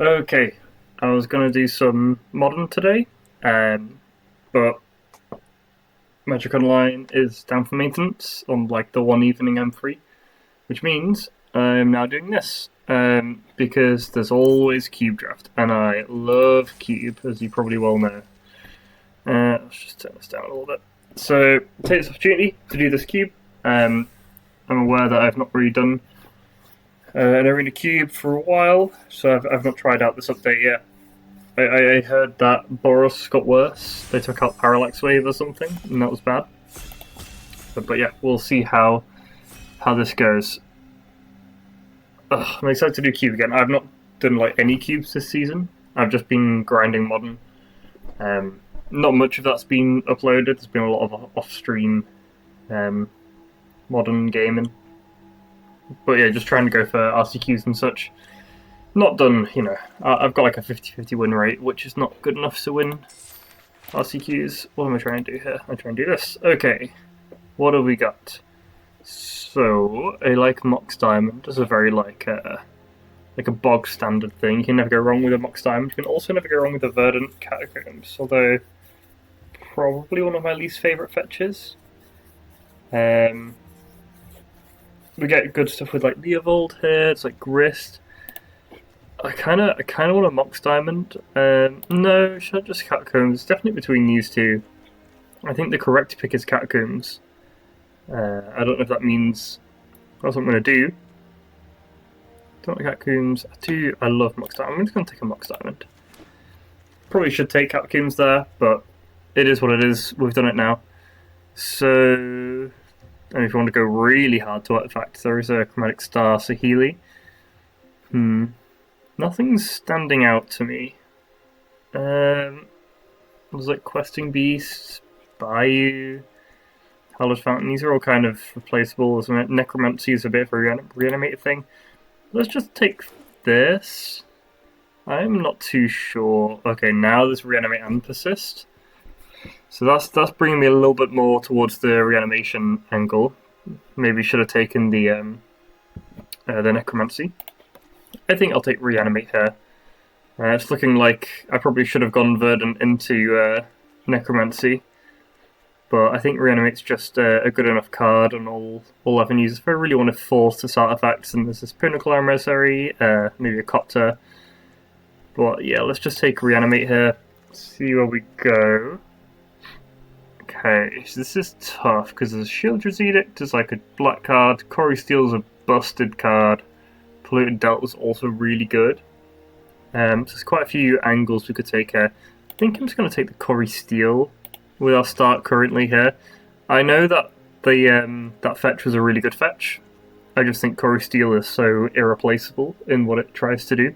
Okay, I was gonna do some modern today, but Magic Online is down for maintenance on like the one evening I'm free, which means I'm now doing this. Because there's always Cube Draft, and I love Cube, as you probably well know. Let's just turn this down a little bit. So, take this opportunity to do this Cube. I'm aware that I've not really done an Arena Cube for a while, so I've not tried out this update yet. I heard that Boros got worse. They took out Parallax Wave or something, and that was bad. But yeah, we'll see how this goes. I'm excited to do Cube again. I've not done like any cubes this season. I've just been grinding modern. Not much of that's been uploaded. There's been a lot of off-stream modern gaming. But yeah, just trying to go for RCQs and such. Not done, I've got like a 50-50 win rate, which is not good enough to win RCQs. What am I trying to do here? I'm trying to do this. Okay, what have we got? So, I like Mox Diamond as a very like a bog standard thing. You can never go wrong with a Mox Diamond. You can also never go wrong with a Verdant Catacombs, although probably one of my least favourite fetches. We get good stuff with like Leovold here, it's like Grist. I kind of want a Mox Diamond. No, should I just Catacombs? It's definitely between these two. I think the correct pick is Catacombs. I don't know if that means that's what I'm going to do. Don't like Catacombs. I love Mox Diamond. I'm just going to take a Mox Diamond. Probably should take Catacombs there, but it is what it is. We've done it now. So, and if you want to go really hard to artifacts, there is a Chromatic Star Saheeli. Nothing's standing out to me. There's like Questing Beast, Bayou, Hallowed Fountain. These are all kind of replaceable, isn't it? Necromancy is a bit of a reanimated thing. Let's just take this. I'm not too sure. Okay, now there's Reanimate and Persist. So that's bringing me a little bit more towards the reanimation angle. Maybe should have taken the Necromancy. I think I'll take Reanimate here. It's looking like I probably should have gone Verdant into Necromancy. But I think Reanimate's just a good enough card on all avenues. If I really want to force this artifacts, and there's this Pinnacle Emissary, maybe a Copter. But yeah, let's just take Reanimate here. See where we go. Okay, so this is tough because there's Sheoldred's Edict is like a black card. Corey Steele's a busted card. Polluted Delta's also really good. So there's quite a few angles we could take here. I think I'm just going to take the Corey Steele with our start currently here. I know that that fetch was a really good fetch. I just think Corey Steele is so irreplaceable in what it tries to do.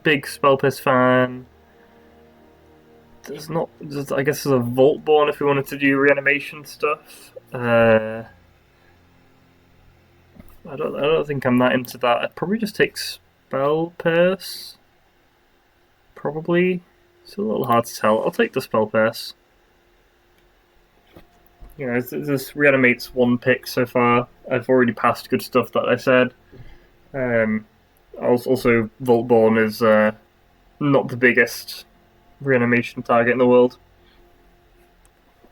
Big Spell Pierce fan. I guess there's a Voltborn if we wanted to do reanimation stuff. I don't think I'm that into that. I'd probably just take Spell Pierce. Probably. It's a little hard to tell. I'll take the Spell Pierce. This reanimates one pick so far. I've already passed good stuff that I said. Also, Voltborn is not the biggest reanimation target in the world.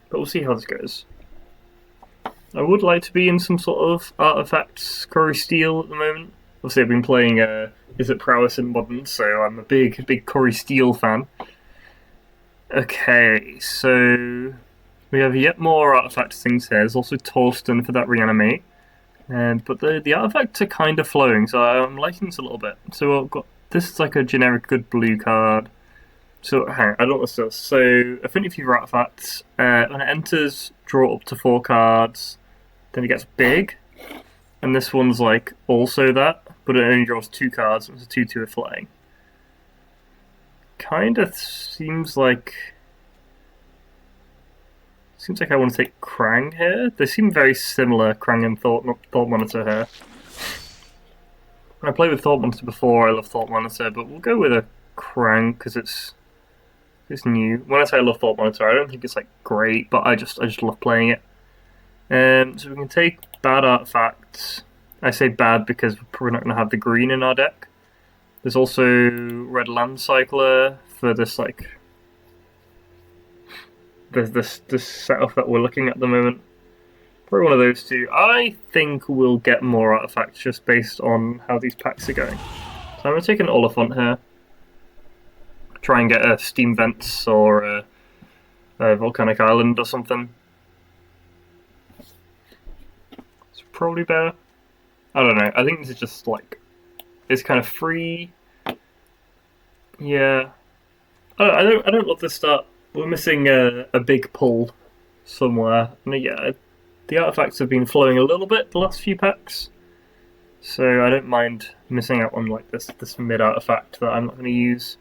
But we'll see how this goes. I would like to be in some sort of artifacts Corey Steele at the moment. Obviously, I've been playing Is It Prowess in Modern, so I'm a big Corey Steele fan. Okay, so we have yet more artifact things here. There's also Torsten for that reanimate. But the artifacts are kind of flowing, so I'm liking this a little bit. So I've got this is like a generic good blue card. So hang on, I don't know what this does. So Affinity for artifacts. When it enters, draw up to 4 cards. Then it gets big. And this one's like also that, but it only draws 2 cards. It's a 2/2 with flying. Kind of seems like I want to take Krang here. They seem very similar, Krang and Thought Monitor here. I played with Thought Monitor before. I love Thought Monitor, but we'll go with a Krang because it's new. When I say I love Thought Monitor, I don't think it's like great, but I just love playing it. So we can take bad artifacts. I say bad because we're probably not going to have the green in our deck. There's also Red Land Cycler for this like this setup that we're looking at the moment. Probably one of those two. I think we'll get more artifacts just based on how these packs are going. So I'm gonna take an Oliphant here. Try and get a Steam Vents or a Volcanic Island or something. It's probably better. I don't know. I think this is just like it's kind of free. Yeah. I don't love this start. We're missing a big pull somewhere. And yeah, the artifacts have been flowing a little bit the last few packs, so I don't mind missing out on like this mid artifact that I'm not going to use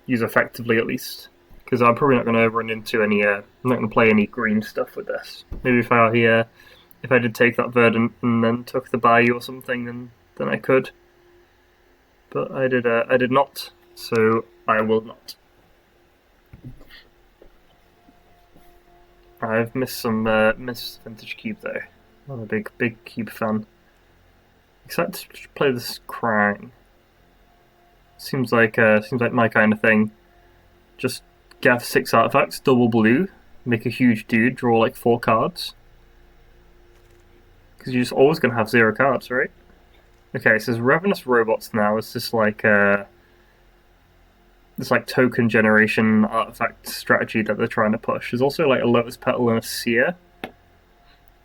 effectively at least, because I'm probably not going to run into any. I'm not going to play any green stuff with this. Maybe if I did take that Verdant and then took the Bayou or something, then I could. But I did not, so I will not. I've missed some Vintage Cube though. I'm a big Cube fan. Excited to play this Krang. Seems like my kind of thing. Just gather 6 artifacts, double blue, make a huge dude, draw like 4 cards. Because you're just always gonna have 0 cards, right? Okay, so there's Ravenous Robots now. It's just like this like token generation artifact strategy that they're trying to push. There's also like a Lotus Petal and a Seer.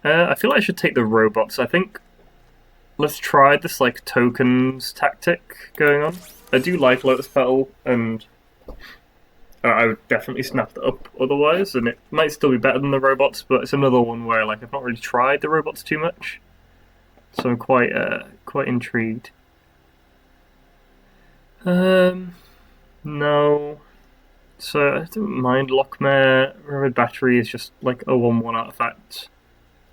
I feel like I should take the robots. I think let's try this like tokens tactic going on. I do like Lotus Petal, and I would definitely snap that up otherwise, and it might still be better than the robots, but it's another one where like I've not really tried the robots too much, so I'm quite intrigued. No. So I don't mind Lockmare. Red Battery is just like a 1/1 artifact.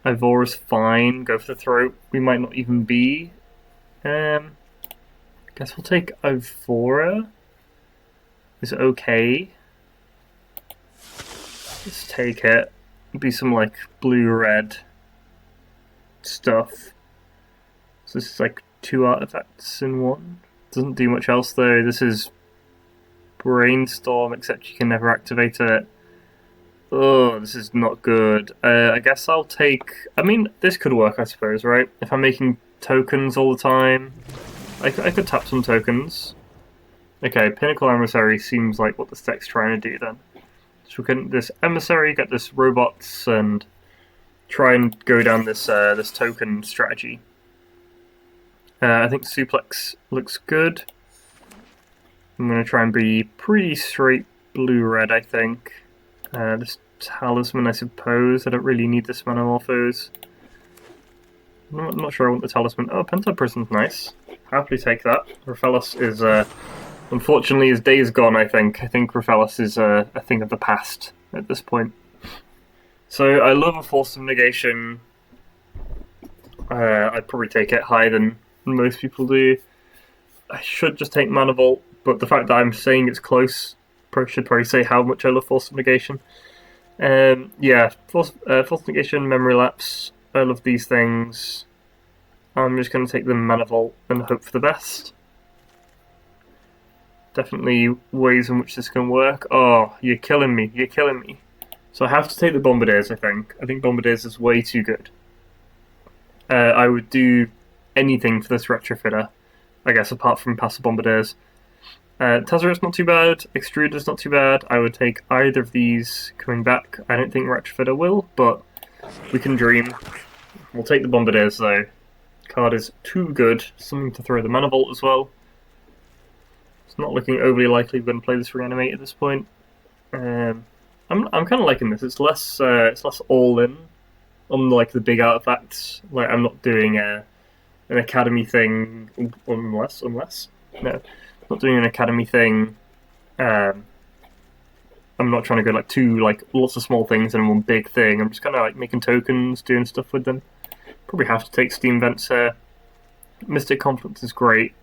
Ivor is fine. Go for the throat. We might not even be. Guess we'll take Ivora. Is it okay? Let's take it. It'll be some like blue-red stuff. So this is like 2 artifacts in 1. Doesn't do much else though. This is Brainstorm, except you can never activate it. Oh, this is not good. I guess I'll take... I mean, this could work, I suppose, right? If I'm making tokens all the time, I could tap some tokens. Okay, Pinnacle Emissary seems like what this deck's trying to do then. So we can this Emissary, get this robots, and try and go down this this token strategy. I think Suplex looks good. I'm going to try and be pretty straight blue-red, I think. This Talisman, I suppose. I don't really need this Manamorphose. I'm not sure I want the Talisman. Oh, Pentaprism's nice. Happily take that. Raphaelos is, unfortunately, his day is gone, I think. I think Raphaelos is a thing of the past at this point. So I love a Force of Negation. I'd probably take it higher than most people do. I should just take Mana Vault, but the fact that I'm saying it's close should probably say how much I love Force of Negation. Yeah, Force of Negation, Memory Lapse. I love these things. I'm just going to take the Mana Vault and hope for the best. Definitely ways in which this can work. Oh, you're killing me. You're killing me. So I have to take the Bombardiers, I think. I think Bombardiers is way too good. I would do anything for this Retrofitter, I guess, apart from pass the Bombardiers. Tezzeret's not too bad. Extruder's not too bad. I would take either of these coming back. I don't think Retrofitter will, but we can dream. We'll take the Bombardiers, though. Card is too good. Something to throw the Mana Vault as well. It's not looking overly likely we're going to play this Reanimate at this point. I'm kind of liking this. It's less all in on like the big artifacts. Like I'm not doing an academy thing unless no, not doing an academy thing. I'm not trying to go like lots of small things and one big thing. I'm just kind of like making tokens, doing stuff with them. Probably have to take Steam Vents here. Mystic Confluence is great.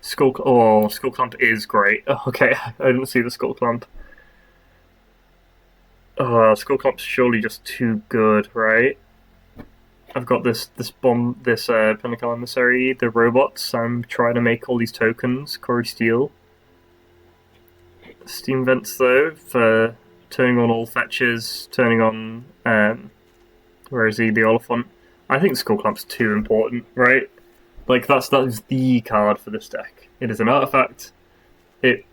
Skull Clamp is great. Oh, okay, I didn't see the Skull Clamp. Oh, Skull Clamp's surely just too good, right? I've got this Pinnacle Emissary, the robots. I'm trying to make all these tokens. Corey Steele. Steam Vents though for turning on all fetches, turning on where is he? The Oliphant. I think Skull Clamp's too important, right? Like that is the card for this deck. It is an artifact. It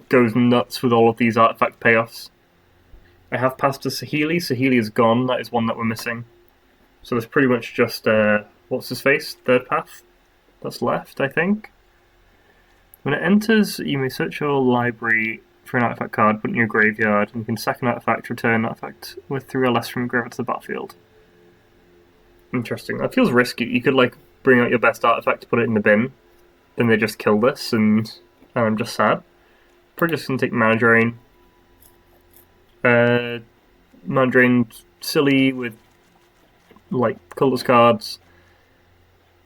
goes nuts with all of these artifact payoffs. I have passed to Saheeli. Saheeli is gone. That is one that we're missing. So there's pretty much just what's his face? Third path that's left, I think. When it enters, you may search your library for an artifact card, put it in your graveyard, and you can sack an artifact, return an artifact with 3 or less from your graveyard to the battlefield. Interesting. That feels risky. You could like bring out your best artifact to put it in the bin, then they just kill this, and I'm just sad. Probably just gonna take Mana Drain. Mana Drain's silly with like colourless cards.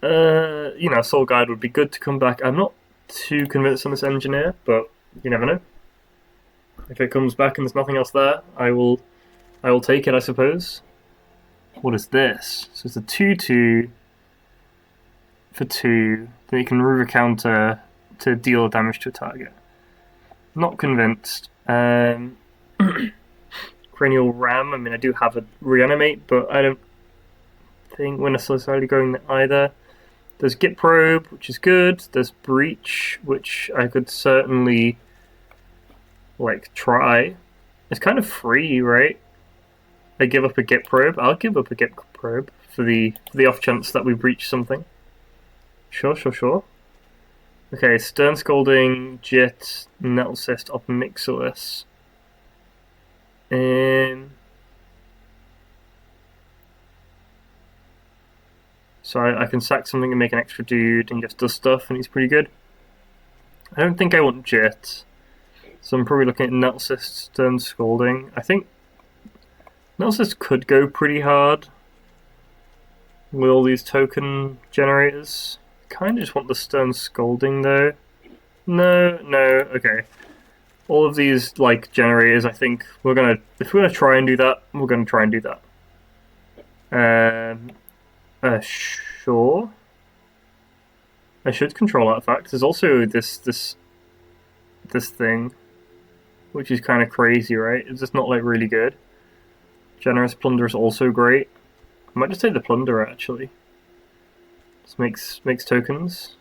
Soul Guide would be good to come back. I'm not too convinced on this Engineer, but you never know. If it comes back and there's nothing else there, I will take it, I suppose. What is this? So it's a 2/2 for 2. Then you can remove a counter to deal damage to a target. Not convinced. Cranial Ram, I mean, I do have a Reanimate, but I don't think we're necessarily going there either. There's Git Probe, which is good. There's Breach, which I could certainly like try. It's kind of free, right? I give up a Git Probe. I'll give up a Git Probe for the off chance that we breach something. Sure. Okay, Stern Scolding, Jit, Nettle Cyst, Opnixilus. So I can sack something and make an extra dude and just does stuff, and he's pretty good. I don't think I want Jit, so I'm probably looking at Nettle Cyst, Stern Scolding. I think Nettle Cyst could go pretty hard with all these token generators. Kind of just want the Stern Scolding though. No, okay. All of these like generators, I think if we're gonna try and do that, we're gonna try and do that. Sure. I should control artifacts. There's also this thing, which is kind of crazy, right? It's just not like really good. Generous Plunder is also great. I might just take the Plunderer actually. Just makes tokens.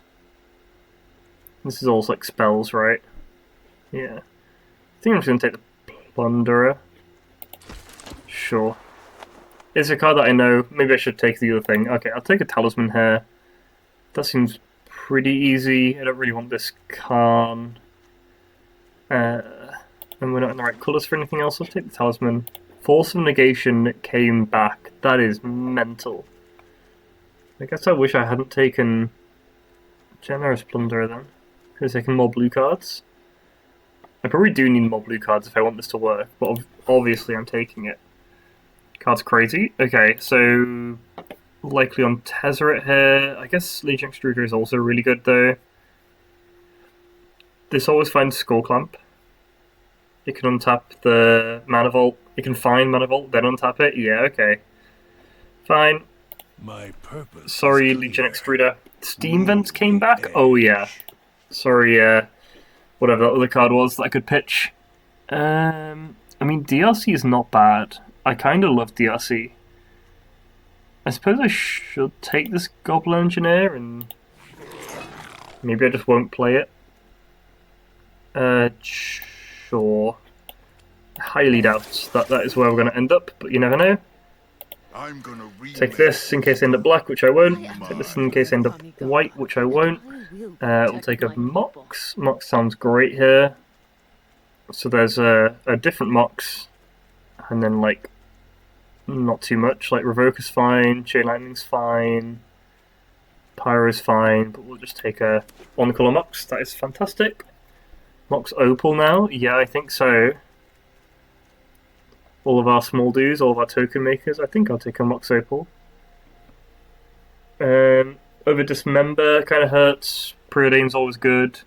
This is all like spells, right? Yeah. I think I'm just gonna take the Plunderer. Sure. It's a card that I know. Maybe I should take the other thing. Okay, I'll take a Talisman here. That seems pretty easy. I don't really want this Khan. And we're not in the right colours for anything else. I'll take the Talisman. Force of Negation came back. That is mental. I guess I wish I hadn't taken Generous Plunderer then. Could have taken more blue cards. I probably do need more blue cards if I want this to work, but obviously I'm taking it. Card's crazy. Okay, so likely on Tezzeret here. I guess Legion Extruder is also really good though. This always finds Skull Clamp. You can untap the Mana Vault. You can find Mana Vault, then untap it. Yeah, okay. Fine. My purpose. Sorry, Legion Extruder. Steam Vents came back? Oh yeah. Sorry, whatever that other card was that I could pitch. I mean, DRC is not bad. I kind of love DRC. I suppose I should take this Goblin Engineer and maybe I just won't play it. Sure. I highly doubt that is where we're going to end up, but you never know. I'm gonna Take this in case I end up black, which I won't. Take this in case I end up white, which I won't. We'll take a Mox. Mox sounds great here. So there's a different Mox, and then like not too much. Like Revoker's fine, Chain Lightning's fine, Pyro's fine, but we'll just take a one-color Mox. That is fantastic. Mox Opal now? Yeah, I think so. All of our small dudes, all of our token makers. I think I'll take a Mox Opal. Over Dismember kind of hurts. Preordain's always good.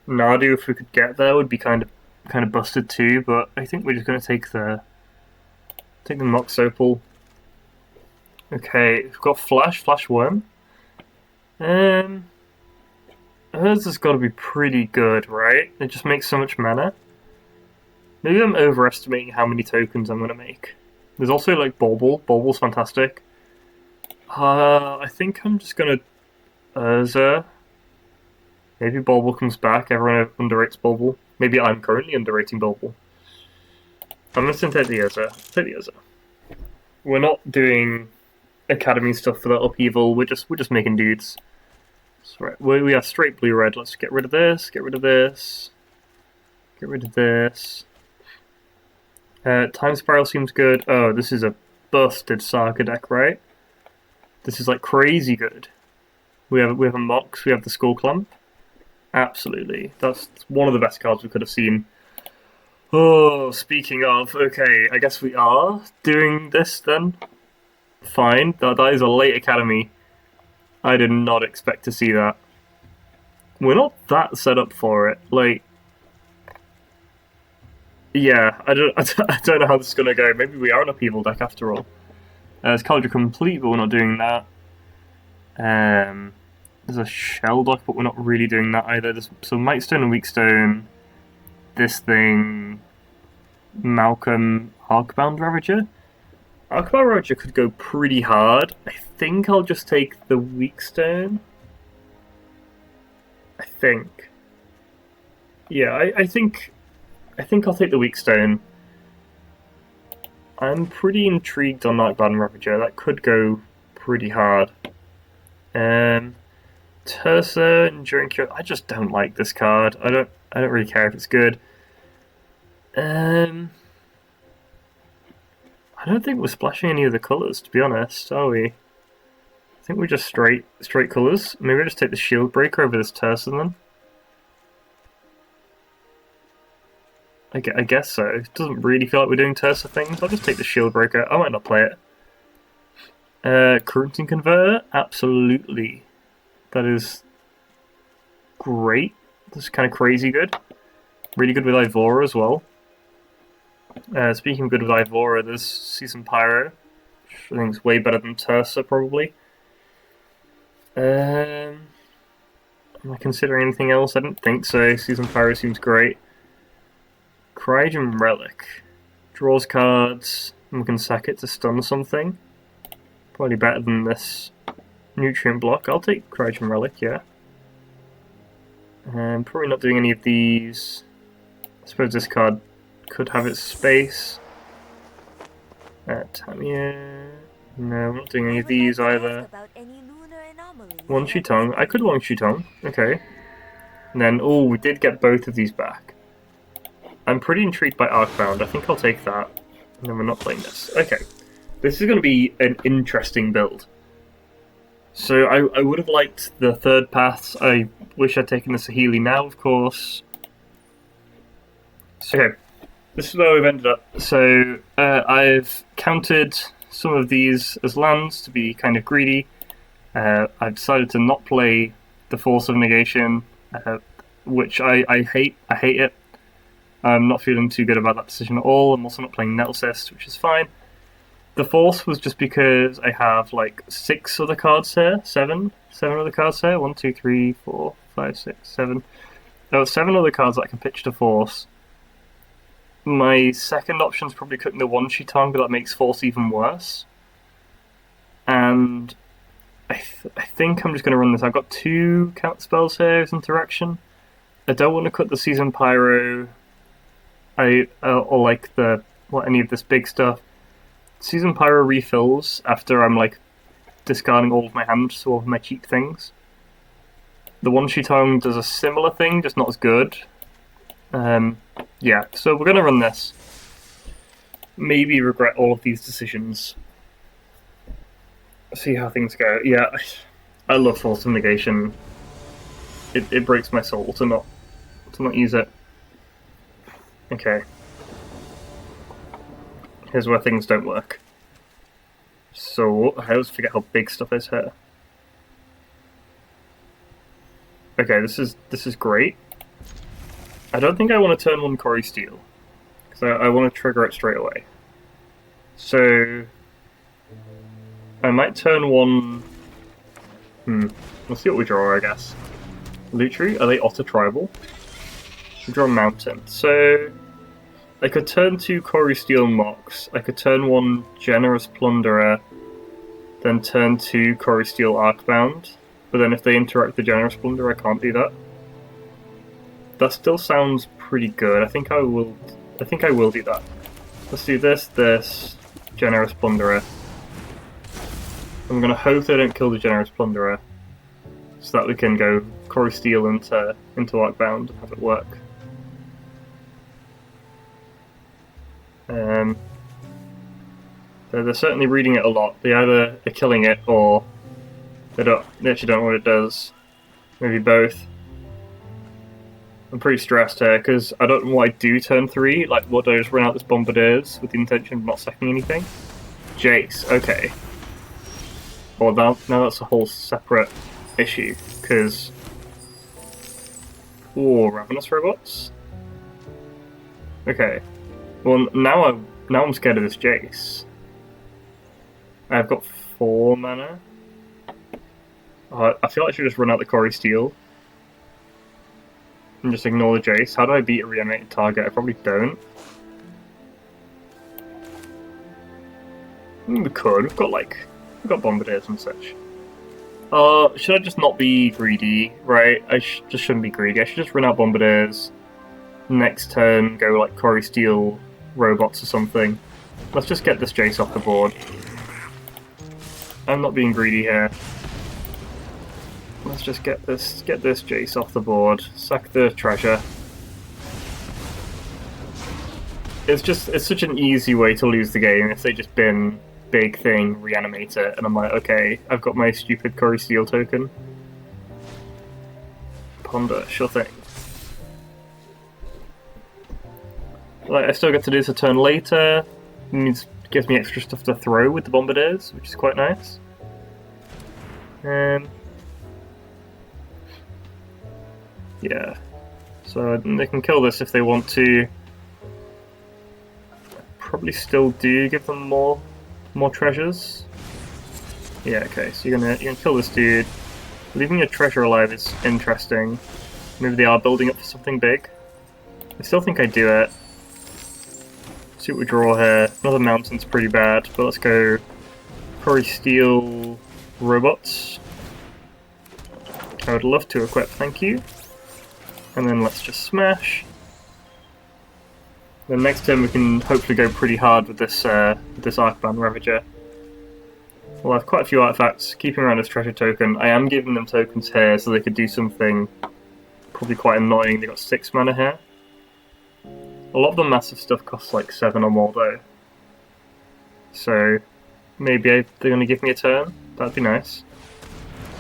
Nadu, if we could get there, would be kind of busted too. But I think we're just going to take the Mox Opal. Okay, we've got Flash Worm. Hers has got to be pretty good, right? It just makes so much mana. Maybe I'm overestimating how many tokens I'm gonna make. There's also like Bulbul. Bulbul's fantastic. I think I'm just gonna Urza. Maybe Bulbul comes back. Everyone underrates Bulbul. Maybe I'm currently underrating Bulbul. I'm gonna take the Urza. Take the Urza. We're not doing academy stuff for that upheaval. We're just making dudes. So, we have straight blue red. Let's get rid of this. Get rid of this. Get rid of this. Time Spiral seems good. Oh, this is a busted Saga deck, right? This is like crazy good. We have a Mox. We have the Skull Clamp. Absolutely, that's one of the best cards we could have seen. Oh, speaking of, okay, I guess we are doing this then. Fine, that is a late academy. I did not expect to see that. We're not that set up for it. Like, yeah, I don't know how this is gonna go. Maybe we are an upheaval deck after all. It's Caldra Complete, but we're not doing that. There's a Shelldock, but we're not really doing that either. So Mightstone and Weakstone, this thing, Malcolm, Arcbound Ravager. Arcbound Ravager could go pretty hard. I think I'll just take the Weakstone. I think. Yeah, I think I'll take the Weakstone. I'm pretty intrigued on Arcbound Ravager. That could go pretty hard. Tersa, Enduring Cure. I just don't like this card. I don't really care if it's good. I don't think we're splashing any of the colours, to be honest, are we? I think we're just straight colours. Maybe I just take the Shield Breaker over this Tersa then. I guess so. It doesn't really feel like we're doing Tersa things. I'll just take the Shield Breaker. I might not play it. Currency Converter? Absolutely. That is great. This is kind of crazy good. Really good with Ivora as well. Speaking of good with Ivora, there's Season Pyro, which I think is way better than Tersa, probably. Am I considering anything else? I don't think so. Season Pyro seems great. Cryogen Relic. Draws cards, and we can sack it to stun something. Probably better than this Nutrient Block. I'll take Cryogen Relic, yeah. Probably not doing any of these. I suppose this card could have its space. Tamia. No, I'm not doing any of these either. One Shutong. I could One Shutong. Okay. And then, oh, we did get both of these back. I'm pretty intrigued by Arcbound. I think I'll take that. And then we're not playing this. Okay. This is going to be an interesting build. So I would have liked the third paths. I wish I'd taken the Saheeli now, of course. So, okay. This is where we've ended up. So I've counted some of these as lands to be kind of greedy. I've decided to not play the Force of Negation, which I hate. I hate it. I'm not feeling too good about that decision at all. I'm also not playing Nettlecyst, which is fine. The Force was just because I have like 6 other cards here. 7 other cards here. 1, 2, 3, 4, 5, 6, 7. There are 7 other cards that I can pitch to Force. My second option is probably cooking the One Shutong, but that makes Force even worse. And I think I'm just going to run this. I've got 2 count spells here as interaction. I don't want to cut the Season Pyro. Or like any of this big stuff. Season Pyro refills after I'm like discarding all of my hand, so all of my cheap things. The One Shutong does a similar thing, just not as good. Yeah, so we're gonna run this. Maybe regret all of these decisions. See how things go. Yeah, I love Force of Negation. It breaks my soul to not use it. Okay. Here's where things don't work. So, I always forget how big stuff is here. Okay, this is great. I don't think I want to turn 1 Cory Steel, because I want to trigger it straight away. So, I might turn one... Let's see what we draw, I guess. Lutri, are they Otter Tribal? We draw a mountain. So... I could turn 2 Cory Steel Mox, I could turn 1 Generous Plunderer, then turn 2 Cory Steel Arcbound, but then if they interact with the Generous Plunderer, I can't do that. That still sounds pretty good. I think I will do that. Let's do this, Generous Plunderer. I'm gonna hope they don't kill the Generous Plunderer, so that we can go Cory Steel into Arcbound and have it work. They're certainly reading it a lot. They either are killing it or they actually don't know what it does. Maybe both. I'm pretty stressed here because I don't know what I do turn 3. Like, what, do I just run out this Bombardiers with the intention of not sacking anything? Jace, okay. Well, now that's a whole separate issue because... Ooh, Ravenous Robots? Okay. Well, now I'm scared of this Jace. I've got 4 mana. I feel like I should just run out the Cory Steel. And just ignore the Jace. How do I beat a reanimated target? I probably don't. We could. We've got Bombardiers and such. Should I just not be greedy? Right, I just shouldn't be greedy. I should just run out Bombardiers. Next turn, go like Cory Steel robots or something. Let's just get this Jace off the board. I'm not being greedy here. Let's just get this Jace off the board. Sack the treasure. It's such an easy way to lose the game if they just bin big thing, reanimate it, and I'm like, okay, I've got my stupid Cory Steel token. Ponder, sure thing. Like, I still get to do this a turn later. Gives me extra stuff to throw with the Bombardiers, which is quite nice. Yeah. So they can kill this if they want to. Probably still do give them more treasures. Yeah, okay, so you're gonna kill this dude. Leaving your treasure alive is interesting. Maybe they are building up for something big. I still think I do it. See what we draw here. Another mountain's pretty bad, but let's go Cory Steel robots. I would love to equip, thank you. And then let's just smash. Then next turn we can hopefully go pretty hard with this Arcbound Ravager. Well, I have quite a few artifacts keeping around this treasure token. I am giving them tokens here so they could do something probably quite annoying. They got 6 mana here. A lot of the massive stuff costs like 7 or more though. So maybe they're going to give me a turn. That'd be nice.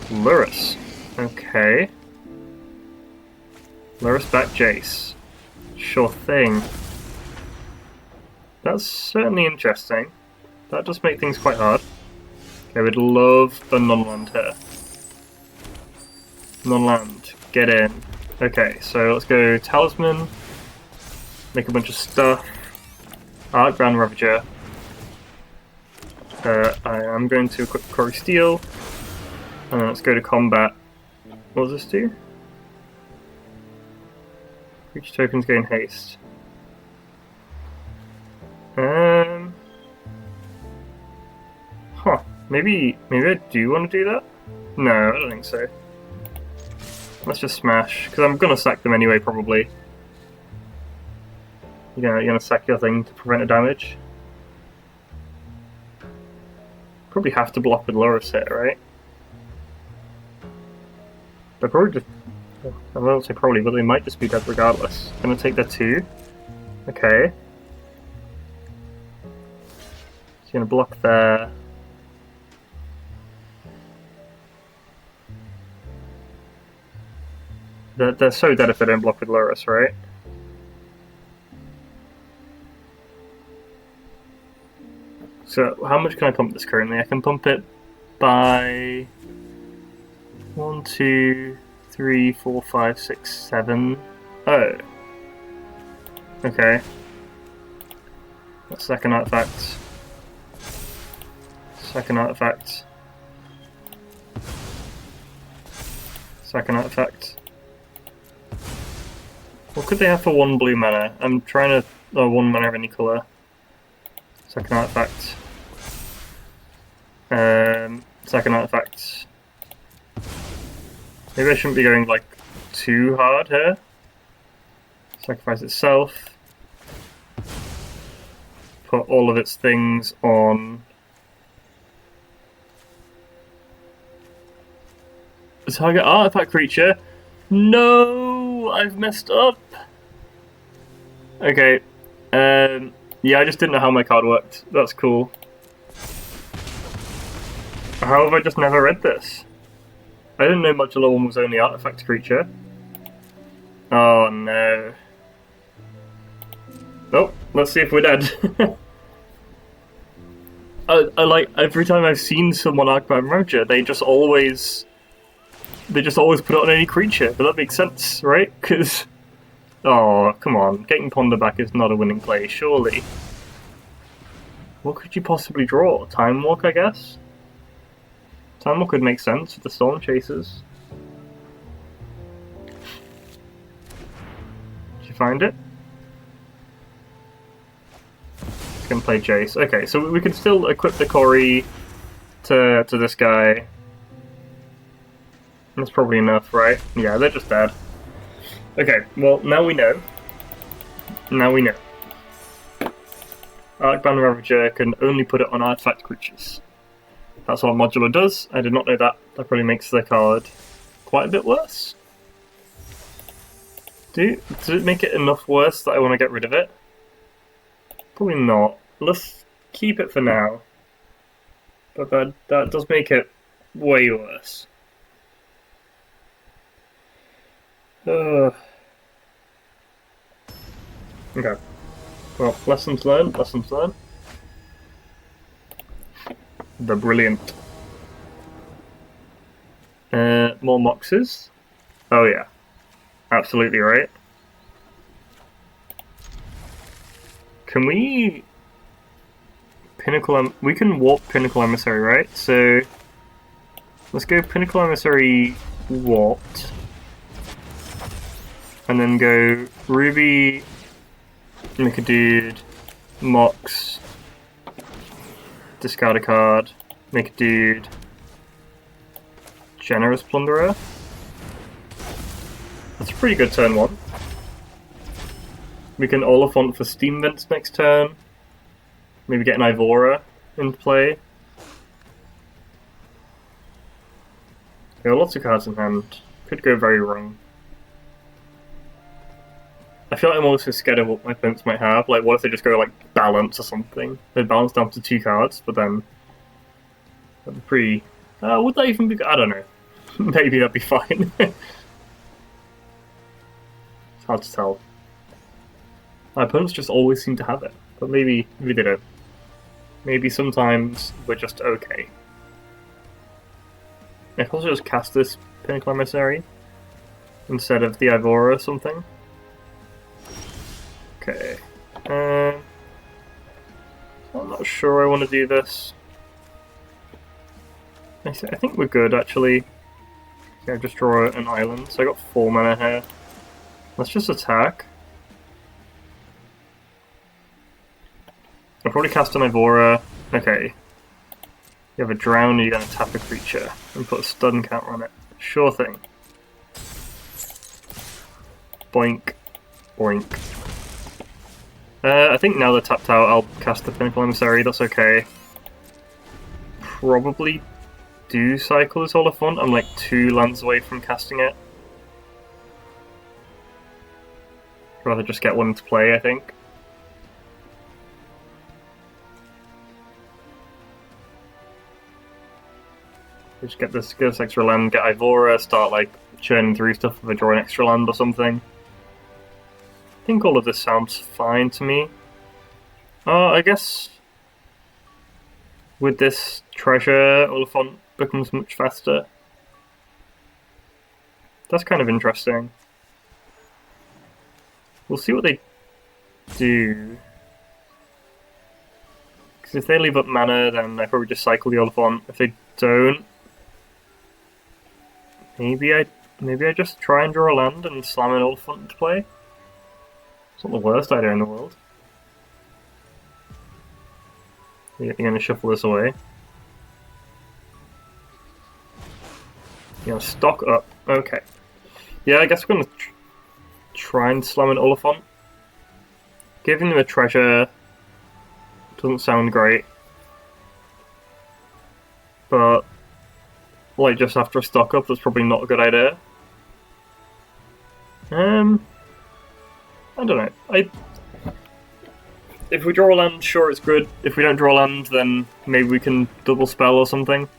Lurrus. Okay. Lurrus back Jace. Sure thing. That's certainly interesting. That does make things quite hard. Okay, we'd love a non-land here. Non-land. Get in. Okay, so let's go Talisman. Make a bunch of stuff. Arcbound Ravager. I am going to equip Cory Steel. And then let's go to combat. What does this do? Creature tokens gain haste. Huh. Maybe I do want to do that? No, I don't think so. Let's just smash, because I'm gonna sack them anyway, probably. You're gonna sack your thing to prevent a damage. Probably have to block with Lurrus here, right? They're probably just... I won't say probably, but they might just be dead regardless. Gonna take their 2. Okay. He's gonna block there. They're so dead if they don't block with Lurrus, right? So, how much can I pump this currently? I can pump it by 1, 2, 3, 4, 5, 6, 7. Oh. Okay. That's second artifact. Second artifact. Second artifact. What could they have for 1 blue mana? I'm trying to... Oh, 1 mana of any colour. Second artifact. Second artifact. Maybe I shouldn't be going, like, too hard here. Sacrifice itself. Put all of its things on... Target artifact creature? No! I've messed up! Okay. Yeah, I just didn't know how my card worked. That's cool. How have I just never read this? I didn't know Modular 1 was only artifact creature. Oh no. Oh, let's see if we're dead. I like, every time I've seen someone Arcbound Ravager, they just always put it on any creature, but that makes sense, right? Because, oh, come on, getting Ponder back is not a winning play, surely. What could you possibly draw? Time Walk, I guess? Time Walk would make sense with the Storm Chasers. Did you find it? It's gonna play Jace. Okay, so we can still equip the Kori to this guy. That's probably enough, right? Yeah, they're just dead. Okay, well, now we know. Now we know. Arcbound Ravager can only put it on artifact creatures. That's what Modular does. I did not know that. That probably makes the card quite a bit worse. Does it make it enough worse that I want to get rid of it? Probably not. Let's keep it for now. But that does make it way worse. Okay. Well, lessons learned, lessons learned. The brilliant. More Moxes? Oh yeah. Absolutely right. Can we... Pinnacle... We can warp Pinnacle Emissary, right? So... Let's go Pinnacle Emissary warped. And then go Ruby, make a dude, Mox, discard a card, make a dude, Generous Plunderer. That's a pretty good turn 1. We can Oliphant for Steam Vents next turn. Maybe get an Ivora into play. There are lots of cards in hand. Could go very wrong. I feel like I'm also scared of what my opponents might have. Like, what if they just go, like, balance or something? They balance down to 2 cards, but then... That'd be pretty... would that even be... I don't know. Maybe that'd be fine. It's hard to tell. My opponents just always seem to have it, but maybe they don't. Maybe sometimes we're just okay. I can also just cast this Pinnacle Emissary instead of the Ivora or something. Okay. I'm not sure I want to do this. I think we're good, actually. Okay, just draw an island. So I got 4 mana here. Let's just attack. I'll probably cast an Ivora. Okay. You have a drown, you're going to tap a creature and put a stun counter on it. Sure thing. Boink. Boink. I think now they're tapped out, I'll cast the Pinnacle Emissary, that's okay. Probably do cycle this Oliphant, I'm like 2 lands away from casting it. I'd rather just get one into play, I think. Just get this extra land, get Ivora, start like churning through stuff if I draw an extra land or something. I think all of this sounds fine to me. I guess with this treasure, Oliphant becomes much faster. That's kind of interesting. We'll see what they do. Because if they leave up mana, then I probably just cycle the Oliphant. If they don't, maybe I just try and draw a land and slam an Oliphant into play. It's not the worst idea in the world. You're going to shuffle this away. You're going to stock up. Okay. Yeah, I guess we're going to try and slam an Oliphant. Giving them a treasure doesn't sound great. But, like, just after a stock up, that's probably not a good idea. I don't know. If we draw a land, sure, it's good. If we don't draw a land, then maybe we can double spell or something.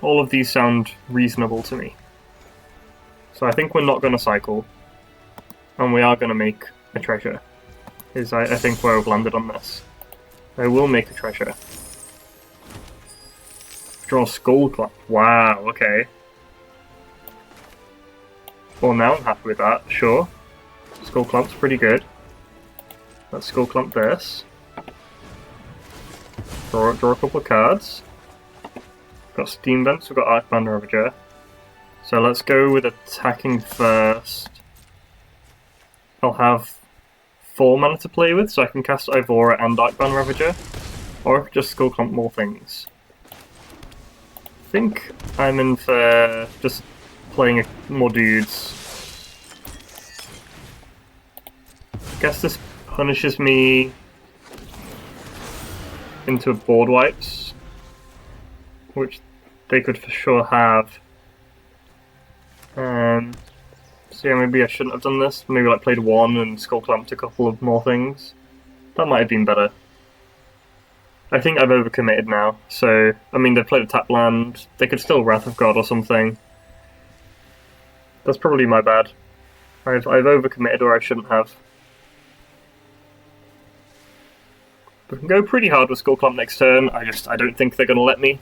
All of these sound reasonable to me. So I think we're not going to cycle. And we are going to make a treasure. I think where I've landed on this. I will make a treasure. Draw Skullclamp. Wow, okay. Well, now I'm happy with that, sure. Skullclamp's pretty good. Let's Skullclamp this. Draw a couple of cards. Got Steam Vents, we've got Arcbound Ravager. So let's go with attacking first. I'll have 4 mana to play with, so I can cast Ivora and Arcbound Ravager. Or I could just Skullclamp more things. I think I'm in for just playing more dudes. I guess this punishes me into board wipes, which they could for sure have. So yeah, maybe I shouldn't have done this. Maybe like played 1 and Skullclamped a couple of more things. That might have been better. I think I've overcommitted now. So, I mean, they've played a tap land. They could still Wrath of God or something. That's probably my bad. I've overcommitted or I shouldn't have. We can go pretty hard with Skullclamp next turn. I don't think they're going to let me.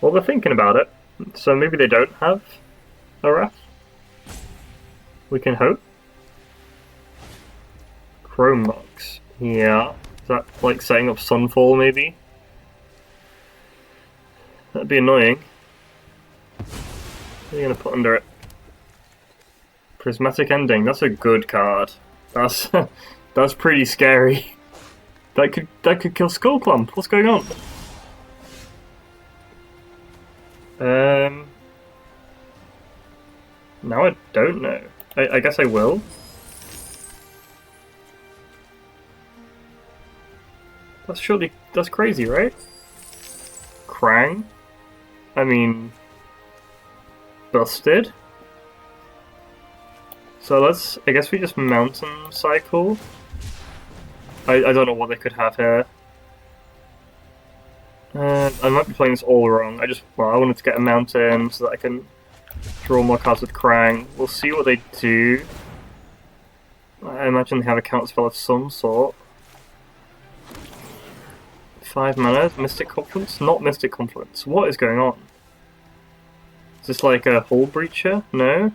Well, they're thinking about it, so maybe they don't have a Wrath. We can hope. Chrome Box. Yeah. Is that like setting up Sunfall, maybe? That'd be annoying. What are you going to put under it? Prismatic Ending. That's a good card. That's that's pretty scary. That could kill Skullclamp. What's going on? Now I don't know. I guess I will. That's crazy, right? Krang? I mean, busted. So I guess we just Mountain Cycle. I don't know what they could have here. I might be playing this all wrong. I wanted to get a mountain so that I can draw more cards with Krang. We'll see what they do. I imagine they have a counterspell of some sort. 5 mana, Mystic Confluence? Not Mystic Confluence. What is going on? Is this like a Hull Breacher? No?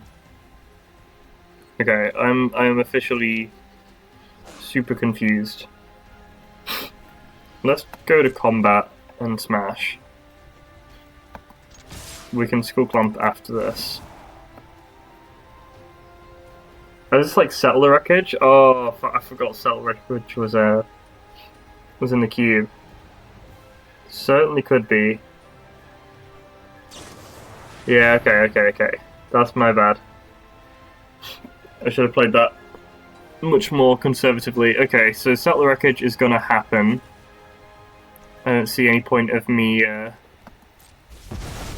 Okay, I'm officially super confused. Let's go to combat and smash. We can Skullclamp after this. Oh, is this like Settle the Wreckage? Oh, I forgot Settle the Wreckage was in the cube. Certainly could be. Yeah, okay. That's my bad. I should have played that much more conservatively. Okay, so Settle the Wreckage is gonna happen. I don't see any point of me... Oh,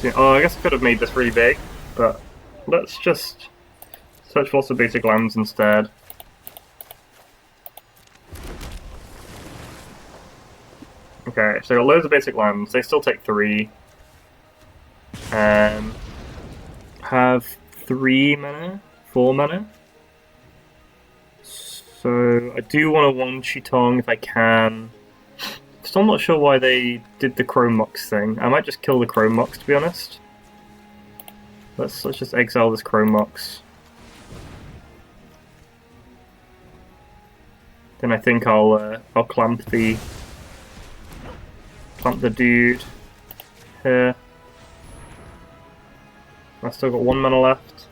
I guess I could have made this really big, but let's just search for lots of basic lands instead. Okay, so I got loads of basic lands. They still take 3. Have 3 mana? 4 mana? So I do want a One Chitong if I can. Still not sure why they did the Chrome Mox thing. I might just kill the Chrome Mox, to be honest. Let's just exile this Chrome Mox. Then I think I'll clamp the dude here. I've still got 1 mana left.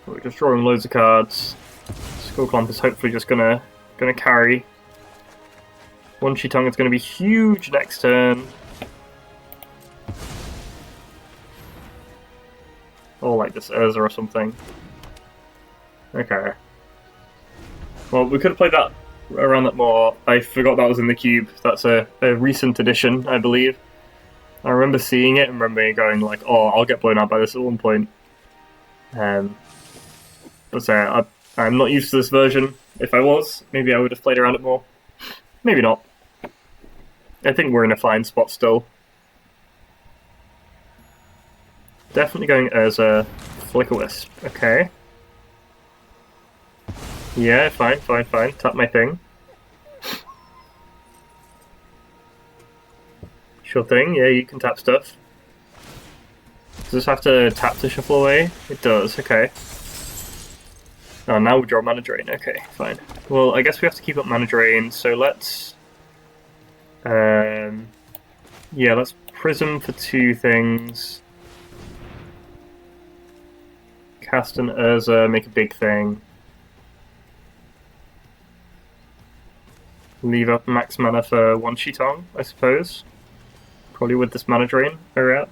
We're just drawing loads of cards. Skullclamp is hopefully just gonna carry. One Chi-Tongue is gonna be huge next turn. Or like this Urza or something. Okay. Well, we could have played that around that more. I forgot that was in the cube. That's a recent addition, I believe. I remember seeing it and remember going like, oh, I'll get blown out by this at one point. But I'm not used to this version. If I was, maybe I would have played around it more. Maybe not. I think we're in a fine spot still. Definitely going as a Flicker-Wisp. Okay. Yeah, fine. Tap my thing. Sure thing, yeah, you can tap stuff. Does this have to tap to shuffle away? It does, okay. Oh, now we draw Mana Drain, okay, fine. Well, I guess we have to keep up Mana Drain, so let's... yeah, let's Prism for 2 things. Cast an Urza, make a big thing. Leave up max mana for 1 Chi-Tongue, I suppose. Probably with this Mana Drain around.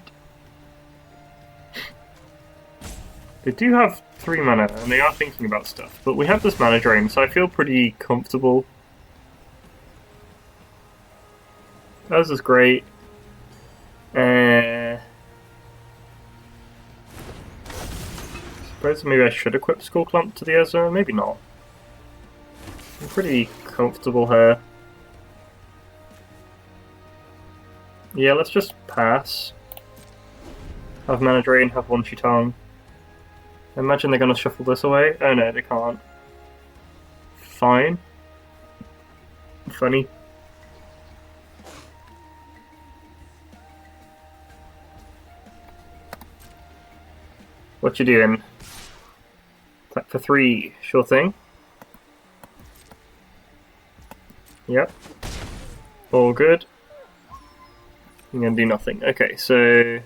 They do have 3 mana, and they are thinking about stuff, but we have this Mana Drain, so I feel pretty comfortable. That is great. Suppose maybe I should equip Skullclamp to the Urza, maybe not. I'm pretty comfortable here. Yeah, let's just pass. Have Mana Drain, have 1 Chi-Tongue. I imagine they're going to shuffle this away. Oh no, they can't. Fine. Funny. What you doing? Attack for 3, sure thing. Yep. All good. I'm gonna do nothing. Okay, so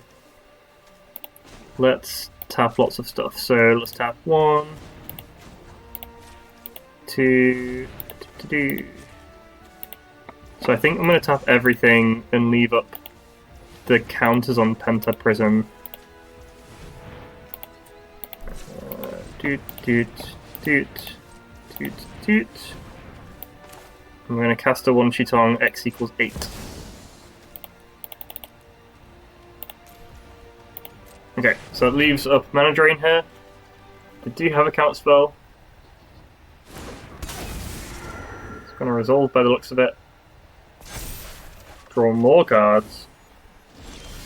let's tap lots of stuff. So let's tap 1, 2, So I think I'm gonna tap everything and leave up the counters on Penta Prism. I'm gonna cast a 1 Chi-Tongue, X equals 8. Okay, so it leaves up Mana Drain here. I do have a counter spell. It's gonna resolve by the looks of it. Draw more cards.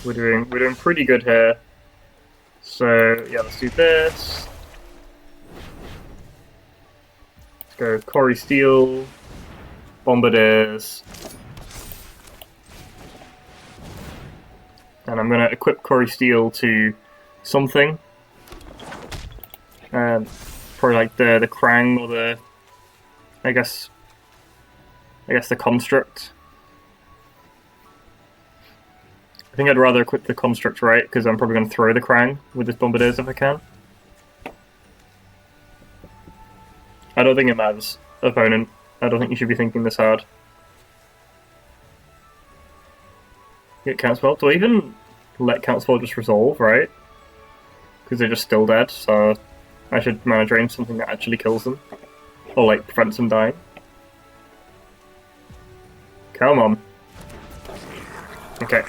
We're doing pretty good here. So yeah, let's do this. Let's go Corey Steel, Bombardiers. And I'm going to equip Corey Steel to something. Probably like the Krang or the... I guess the Construct. I think I'd rather equip the Construct, right? Because I'm probably going to throw the Krang with this Bombardiers if I can. I don't think it matters, opponent. I don't think you should be thinking this hard. Get Counterspell. Do I even let Counterspell just resolve, right? Because they're just still dead, so I should Mana Drain something that actually kills them. Or, like, prevents them dying. Come on. Okay.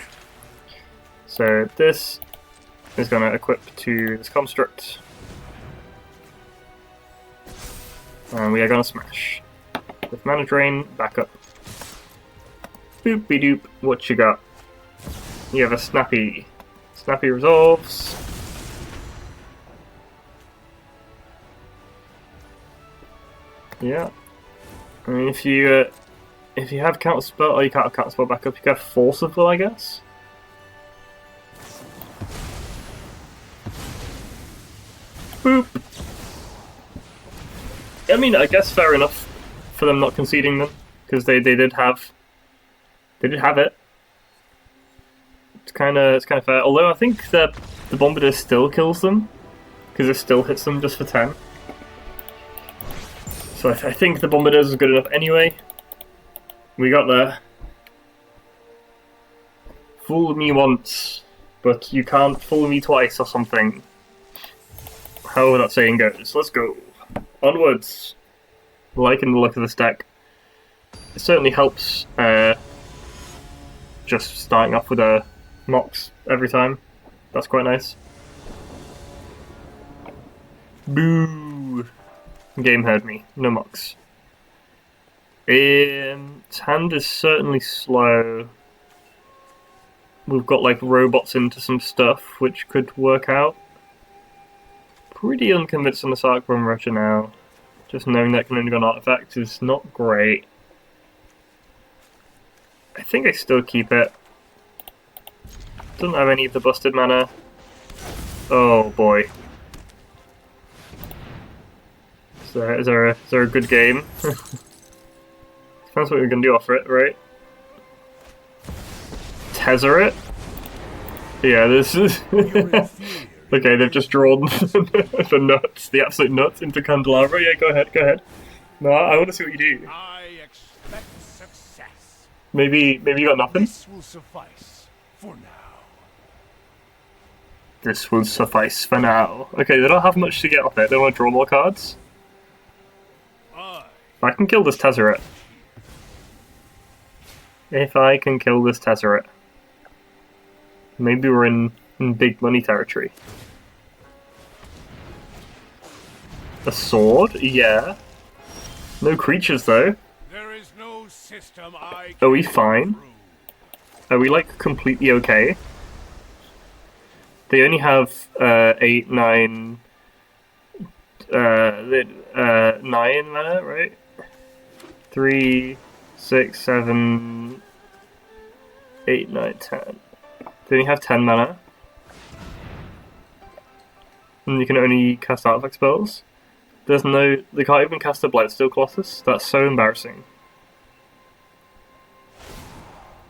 So this is going to equip to this Construct. And we are going to smash. With Mana Drain, back up. Boop-be-doop, what you got? You have a Snappy. Snappy resolves. Yeah. I mean, if you have Counterspell, or you can't have Counterspell back up, you can have Force of Will, I guess. Boop. I mean, I guess fair enough for them not conceding them, because they did have it. It's kind of fair. Although I think the Bombardier still kills them, because it still hits them just for 10. So I think the Bombardiers is good enough anyway. We got there. Fool me once, but you can't fool me twice or something. However that saying goes. Let's go. Onwards. Liking the look of this deck. It certainly helps just starting off with a Mox every time. That's quite nice. Boo! Game heard me. No Mox. Its hand is certainly slow. We've got like robots into some stuff, which could work out. Pretty unconvinced on the Sark Bomb Roger now. Just knowing that can only go on artifact is not great. I think I still keep it. Doesn't have any of the busted mana. Oh boy. Is there a good game? Depends what you're going to do off it, right? Tezzeret? Yeah, this is... Okay, they've just drawn the nuts, the absolute nuts into Candelabra. Yeah, go ahead. No, I want to see what you do. I expect success. Maybe you got nothing? This will suffice for now. This will suffice for now. Okay, they don't have much to get off it. They want to draw more cards. I can kill this Tezzeret. If I can kill this Tezzeret. Maybe we're in big money territory. A sword? Yeah. No creatures though. There is no system I Are we fine? Are we like completely okay? They only have 8, 9... 9 mana, right? 3, 6, 7, 8, 9, 10. They only have 10 mana. And you can only cast artifact spells. There's no... They can't even cast a Blightsteel Colossus. That's so embarrassing.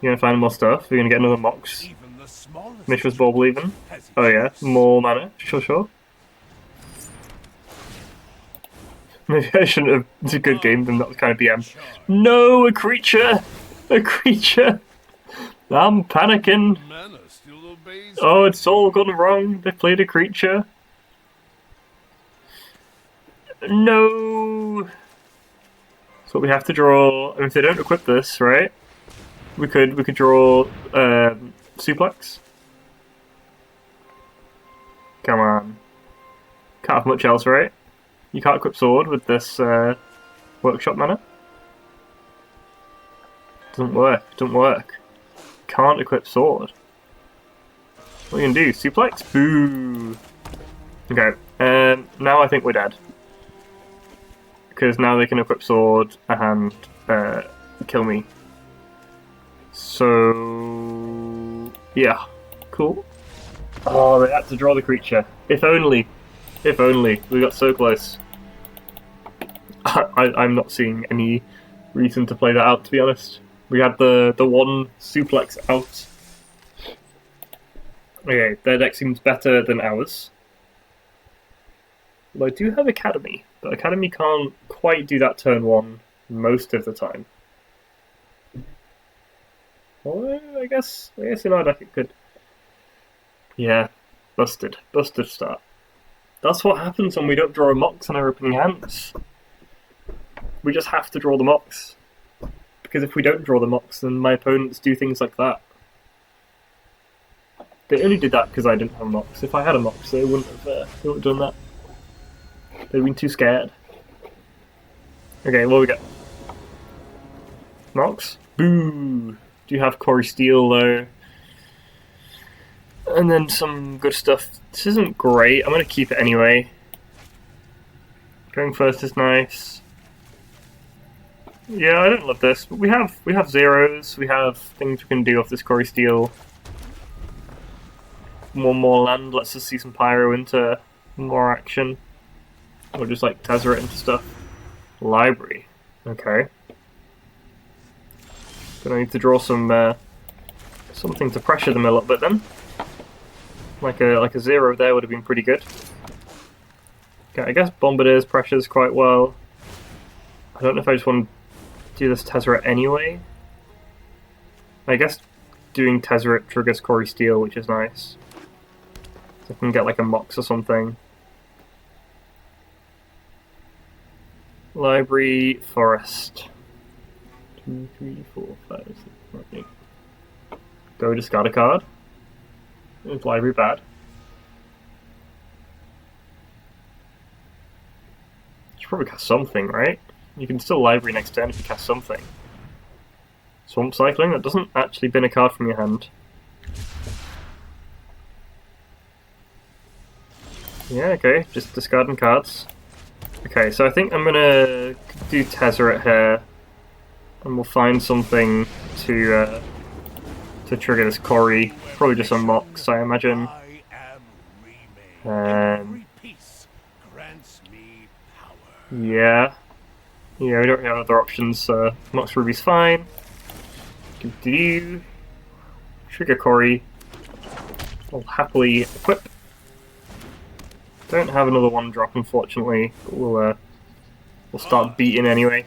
You're gonna find more stuff. You're gonna get another Mox. Mishra's Bauble even. Oh yeah, more mana. Sure. Maybe I shouldn't have... It's a good game, then that was kind of BM. No, a creature! A creature! I'm panicking. Oh, it's all gone wrong. They played a creature. No! So we have to draw... I mean, if they don't equip this, right? We could draw Suplex. Come on. Can't have much else, right? You can't equip Sword with this Workshop mana. Doesn't work. Can't equip Sword. What are you gonna do? Suplex? Boo! Okay, now I think we're dead. Because now they can equip Sword and kill me. So... yeah. Cool. Oh, they had to draw the creature. If only. If only. We got so close. I'm not seeing any reason to play that out, to be honest. We had the one Suplex out. Okay, their deck seems better than ours. Well, I do have Academy, but Academy can't quite do that turn 1 most of the time. Well, I guess in our deck it could. Yeah, busted start. That's what happens when we don't draw a Mox on our opening hands. We just have to draw the Mox. Because if we don't draw the Mox, then my opponents do things like that. They only did that because I didn't have a Mox. If I had a Mox, they wouldn't have done that. They've been too scared. Okay, what we got? Mox? Boo! Do you have Corey Steele though? And then some good stuff. This isn't great. I'm going to keep it anyway. Going first is nice. Yeah, I don't love this, but we have zeros. We have things we can do off this Corey Steele. One more land lets us see some Pyro into more action. Or just like Tezzeret into stuff. Library. Okay. Gonna need to draw some something to pressure them a little bit then. Like a 0 there would have been pretty good. Okay, I guess Bombardiers pressures quite well. I don't know if I just want to do this Tezzeret anyway. I guess doing Tezzeret triggers Core Steel, which is nice. So I can get like a Mox or something. Library, Forest. 2, 3, 4, 5, 6, 7, 8. Go discard a card. Is library bad? You should probably cast something, right? You can still library next turn if you cast something. Swamp Cycling, that doesn't actually bin a card from your hand. Yeah, okay, just discarding cards. Okay, so I think I'm gonna do Tezzeret here, and we'll find something to trigger this Corey. Probably just a Mox, I imagine. Yeah, we don't have other options. Mox Ruby's fine. Trigger Corey. I'll happily equip. Don't have another 1-drop, unfortunately, but we'll start beating anyway.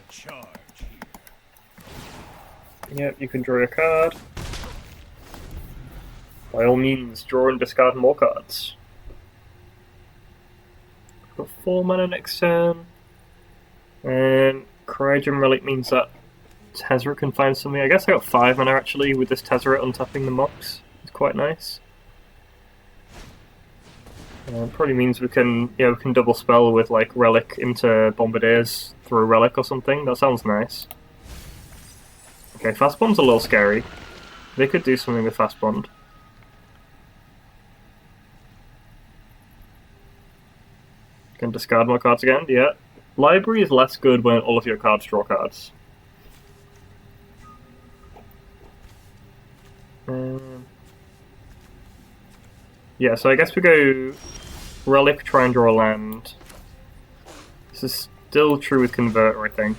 Yep, you can draw a card. By all means, draw and discard more cards. Got 4 mana next turn. And Cryogen Relic means that Tezzeret can find something. I guess I got 5 mana actually with this Tezzeret untapping the Mox. It's quite nice. Probably means we can double spell with like Relic into Bombardiers through Relic or something. That sounds nice. Okay, Fast Bond's a little scary. They could do something with Fast Bond. Can discard more cards again, yeah. Library is less good when all of your cards draw cards. Yeah, so I guess we go Relic, try and draw a land. This is still true with Converter, I think.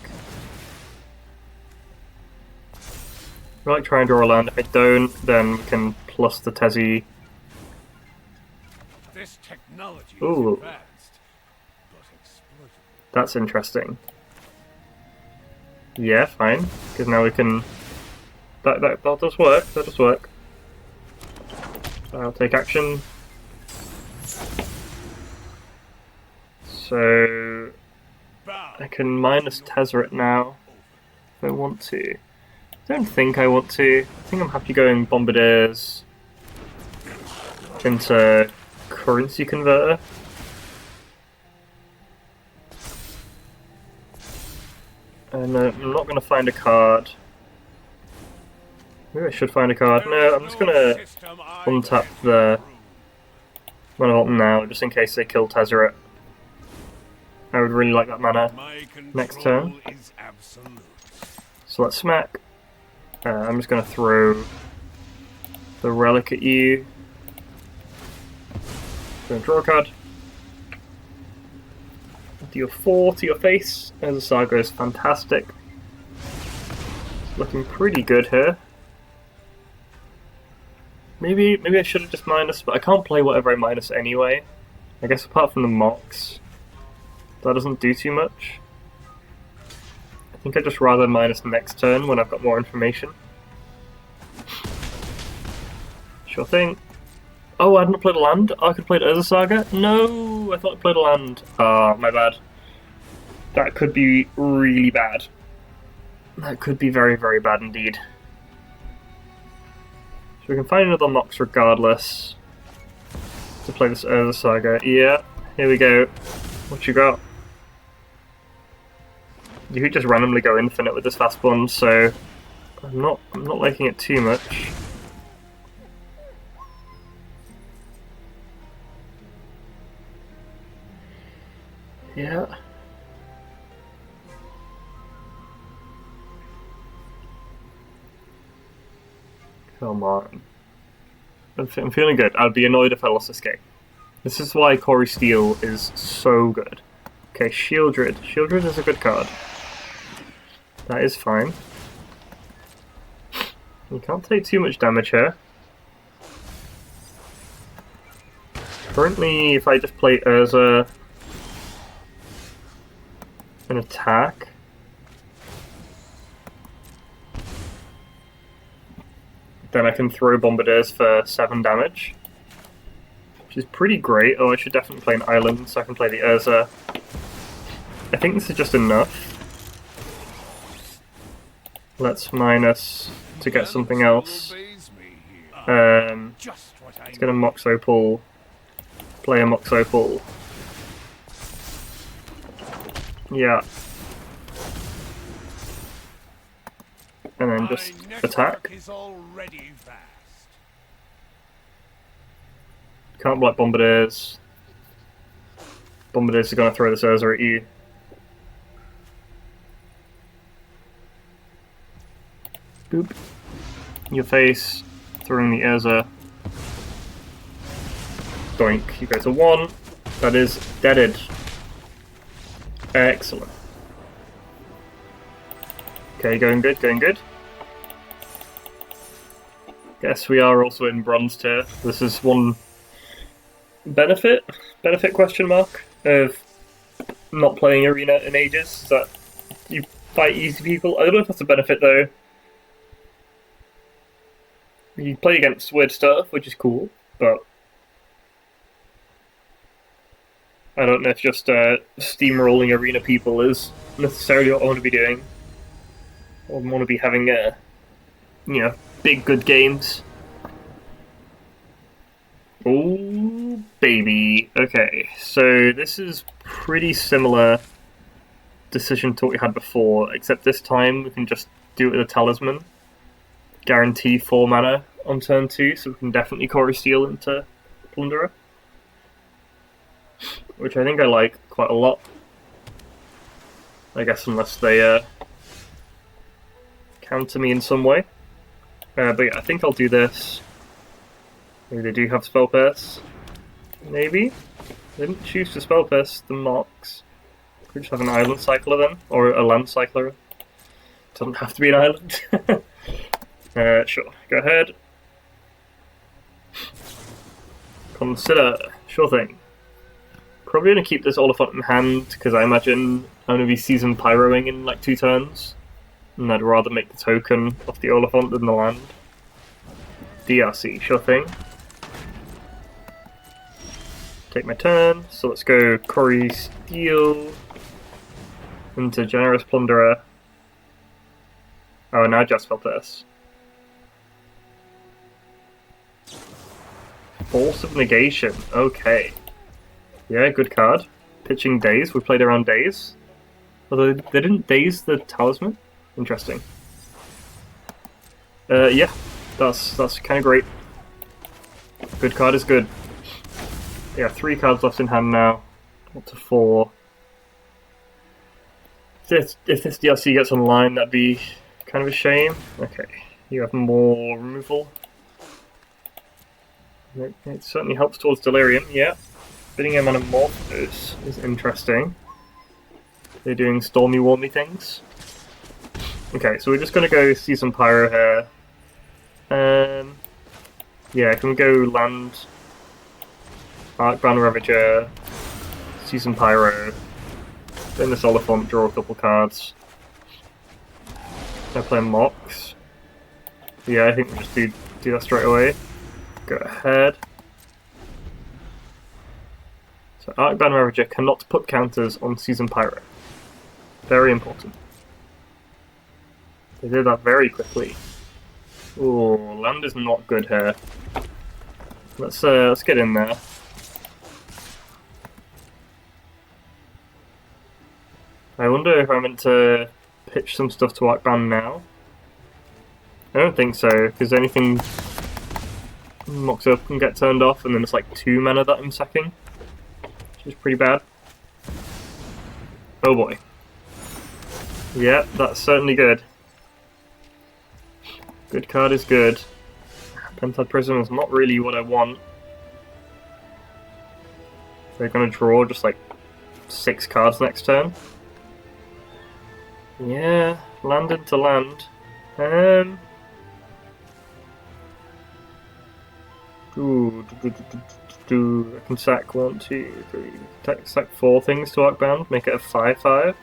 Relic, try and draw a land. If I don't, then we can plus the Tezzy. This technology Ooh. is advanced, but exploitable. That's interesting. Yeah, fine. Because now we can... That does work, that does work. I'll take action. So... I can minus Tezzeret now, if I want to. I don't think I want to. I think I'm happy going Bombardiers into Currency Converter. And I'm not going to find a card. Maybe I should find a card. No, I'm just going to untap the Mana Vault now, just in case they kill Tezzeret. I would really like that mana next turn. So let's smack. I'm just going to throw the Relic at you. Going to draw a card. Deal 4 to your face. As a Saga is fantastic. Looking pretty good here. Maybe I should have just minus, but I can't play whatever I minus anyway. I guess apart from the Mox, that doesn't do too much. I think I'd just rather minus next turn when I've got more information. Sure thing. Oh, I hadn't played a land? Oh, I could play Urza Saga? No, I thought I played a land. Ah, my bad. That could be really bad. That could be very, very bad indeed. So we can find another Mox regardless to play this Urza Saga. Yeah, here we go. What you got? You could just randomly go infinite with this Fast Bond, so I'm not liking it too much. Yeah. Come on. I'm feeling good. I'd be annoyed if I lost this game. This is why Core Steel is so good. Okay, Shieldred. Shieldred is a good card. That is fine. You can't take too much damage here. Currently, if I just play Urza and attack, then I can throw Bombardiers for 7 damage, which is pretty great. Oh, I should definitely play an island so I can play the Urza. I think this is just enough. Let's minus to get something else. It's gonna Mox Opal. Play a Mox Opal. Yeah. And then just attack. Can't block Bombardiers. Bombardiers are gonna throw this Urza at you. Boop. Your face. Throwing the Urza. Doink. You go to 1. That is deaded. Excellent. Okay, going good, going good. Guess we are also in bronze tier. This is one benefit question mark of not playing Arena in ages, is that you fight easy people. I don't know if that's a benefit though. You play against weird stuff, which is cool, but I don't know if just steamrolling Arena people is necessarily what I want to be doing. I want to be having, big good games. Oh, baby. Okay, so this is pretty similar decision to what we had before, except this time we can just do it with a Talisman. Guarantee 4 mana on turn 2, so we can definitely Core Steel into Plunderer. Which I think I like quite a lot. I guess unless they counter me in some way. But yeah, I think I'll do this. Maybe they do have Spell Pierce. Maybe? They didn't choose to Spell Pierce the Mox. Could just have an Island Cycler then, or a Land Cycler. Doesn't have to be an island. Sure, go ahead. Consider, sure thing. Probably going to keep this Oliphant in hand, because I imagine I'm going to be Season Pyroing in like 2 turns. And I'd rather make the token off the Oliphant than the land. DRC, sure thing. Take my turn, so let's go Core Steel into Generous Plunderer. Oh, now just felt this. Force of Negation, okay. Yeah, good card. Pitching Daze, we played around Daze. Although they didn't Daze the Talisman? Interesting. Yeah, that's kind of great. Good card is good. Yeah, 3 cards left in hand now. Up to 4. If this DLC gets online, that'd be kind of a shame. Okay, you have more removal. It certainly helps towards Delirium, yeah. Bidding him on a Morphos is interesting. They're doing Stormy Warmy things. Okay, so we're just going to go see some Pyro here. Yeah, can we go land Arcbound Ravager, see some Pyro, then this Oliphant, draw a couple cards. I play Mox. Yeah, I think we'll just do that straight away. Go ahead. So Arcbound Ravager cannot put counters on Season Pyro. Very important. They did that very quickly. Ooh, land is not good here. Let's get in there. I wonder if I'm meant to pitch some stuff to Arcbound now. I don't think so, because anything Mox up can get turned off, and then it's like 2 mana that I'm sacking, which is pretty bad. Oh boy. Yeah, that's certainly good. Good card is good. Pentad Prism is not really what I want. They're gonna draw just like 6 cards next turn. Yeah, land into land. I can sack 1, 2, 3. Sack 4 things to Arcbound, make it a 5/5.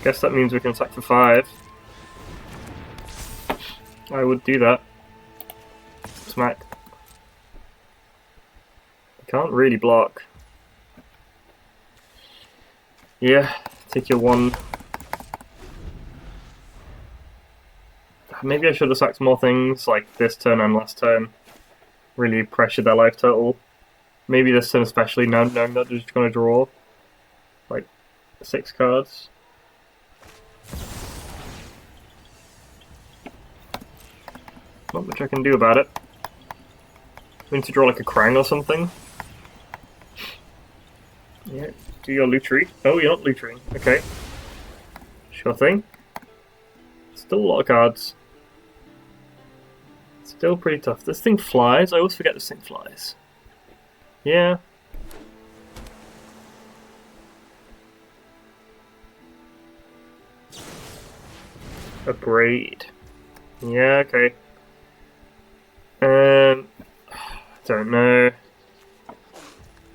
Guess that means we can sack for 5. I would do that. Smack. I can't really block. Yeah, take your 1. Maybe I should have sacked more things like this turn and last turn. Really pressured their life total. Maybe this turn especially, knowing that they're just going to draw like 6 cards. Not much I can do about it. We need to draw like a Krang or something. Yeah, do your Lutri. Oh, you're not Lutri. Okay. Sure thing. Still a lot of cards. Still pretty tough. This thing flies. I always forget this thing flies. Yeah. A braid. Yeah, okay. Don't know.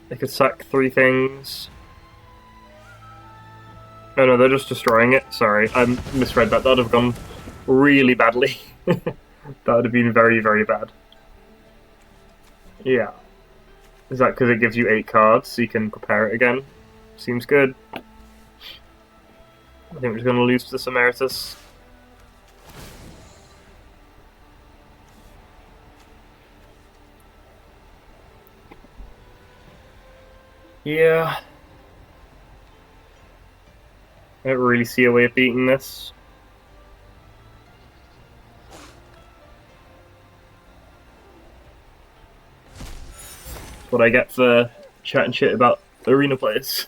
They could sack 3 things. Oh no, they're just destroying it. Sorry, I misread that. That would have gone really badly. That would have been very, very bad. Yeah. Is that because it gives you 8 cards so you can prepare it again? Seems good. I think we're just going to lose to this Emeritus. Yeah. I don't really see a way of beating this. What I get for chatting shit about arena players.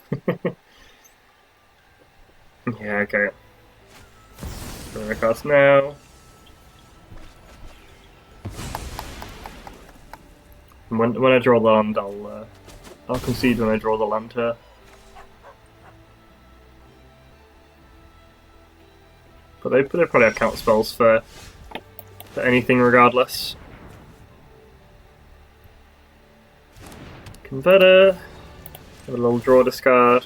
Yeah, okay. Gonna cast now. And when I draw the land, I'll concede when I draw the land here. But they probably have counter spells for anything regardless. Converter. Have a little draw discard.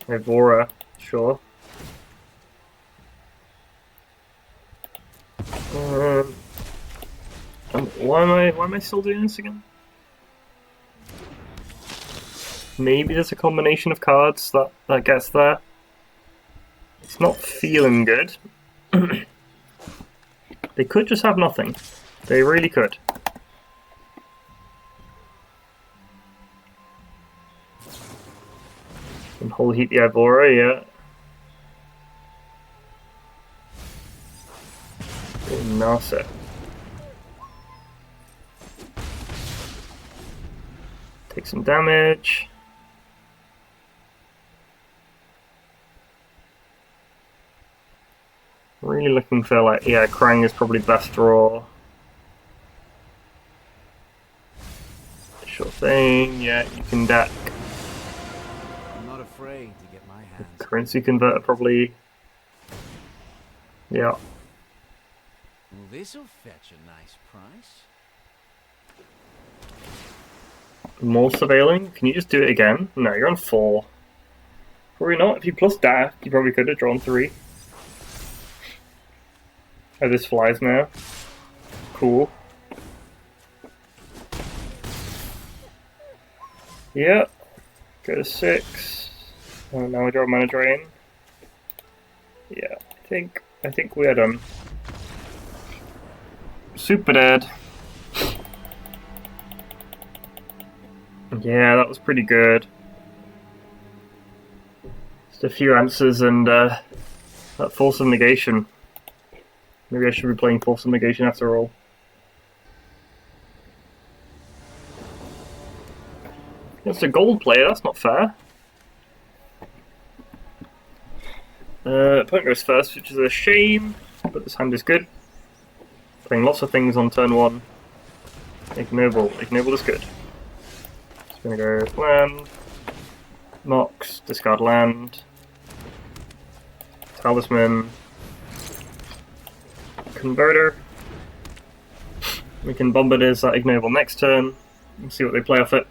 Ivora, sure. Why am I still doing this again? Maybe there's a combination of cards that gets there. It's not feeling good. They could just have nothing. They really could. And Whole Heat the Ivora, yeah. Nasa. Take some damage. Really looking for like, yeah, Krang is probably the best draw. Sure thing, yeah, you can deck. I'm not afraid to get my hands. Currency converter probably. Yeah. Well, this'll fetch a nice price. More surveilling? Can you just do it again? No, you're on 4. Probably not. If you plus dash, you probably could have drawn 3. Oh, this flies now. Cool. Yeah. Go to 6. Oh, now I draw Mana Drain. Yeah, I think we are done. Super dead. Yeah, that was pretty good. Just a few answers and that Force of Negation. Maybe I should be playing Force of Negation after all. It's a gold player, that's not fair. Opponent goes first, which is a shame, but this hand is good. Playing lots of things on turn 1. Ignoble. Ignoble is good. Just gonna go land, Mox, discard land, Talisman, Converter. We can Bombardiers that ignoble next turn and see what they play off it.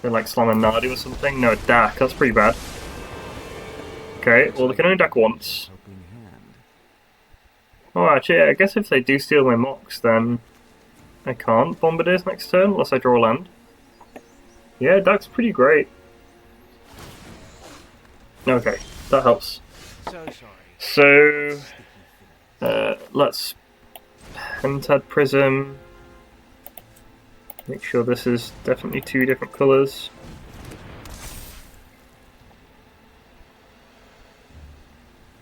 They like slam a Nardu or something. No, Dak, that's pretty bad. Okay, well they can only Dak once. Oh, actually, I guess if they do steal my Mox, then I can't Bombardiers next turn unless I draw land. Yeah, Dak's pretty great. Okay, that helps. So, let's Pentad Prism. Make sure this is definitely two different colours.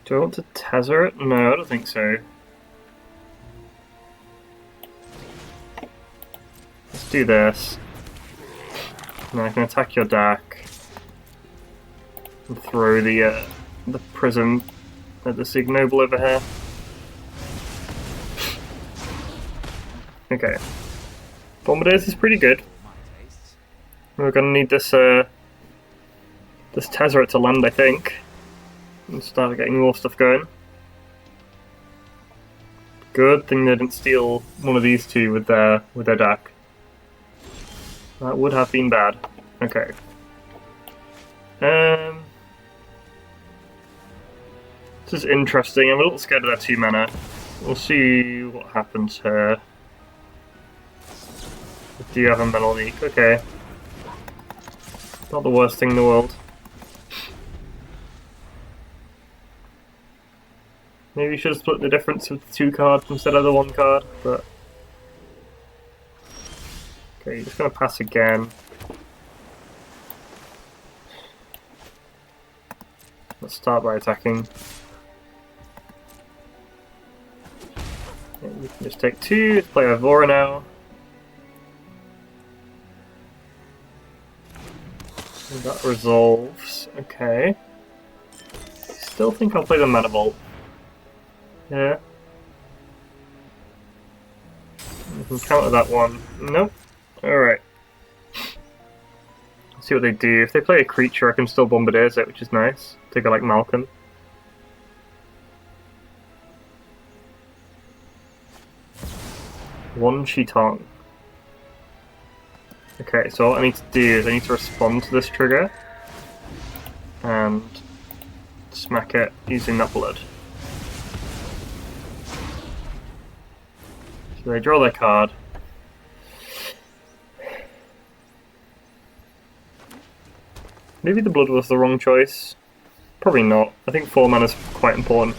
Do I want to Tether it? No, I don't think so. Let's do this. Now I can attack your Dak and throw the prism at this ignoble over here. Okay. Bombardiers is pretty good. We're gonna need this this Tezzeret to land, I think, and start getting more stuff going. Good thing they didn't steal one of these two with their Dak. That would have been bad. Okay. This is interesting. I'm a little scared of that 2 mana. We'll see what happens here. Do you have a Metal Leak? Okay. Not the worst thing in the world. Maybe you should have split the difference with 2 cards instead of the 1 card, but... Okay, you're just gonna pass again. Let's start by attacking. Yeah, you can just take 2, let's play Ivora now. And that resolves, okay. Still think I'll play the Mana Vault. Yeah. You can counter that one. Nope. Alright. Let's see what they do. If they play a creature, I can still Bombardiers it, which is nice. Take a like Malcolm. One Chitong. Okay, so what I need to do is I need to respond to this trigger and smack it using that blood. So they draw their card. Maybe the blood was the wrong choice. Probably not. I think 4 mana is quite important.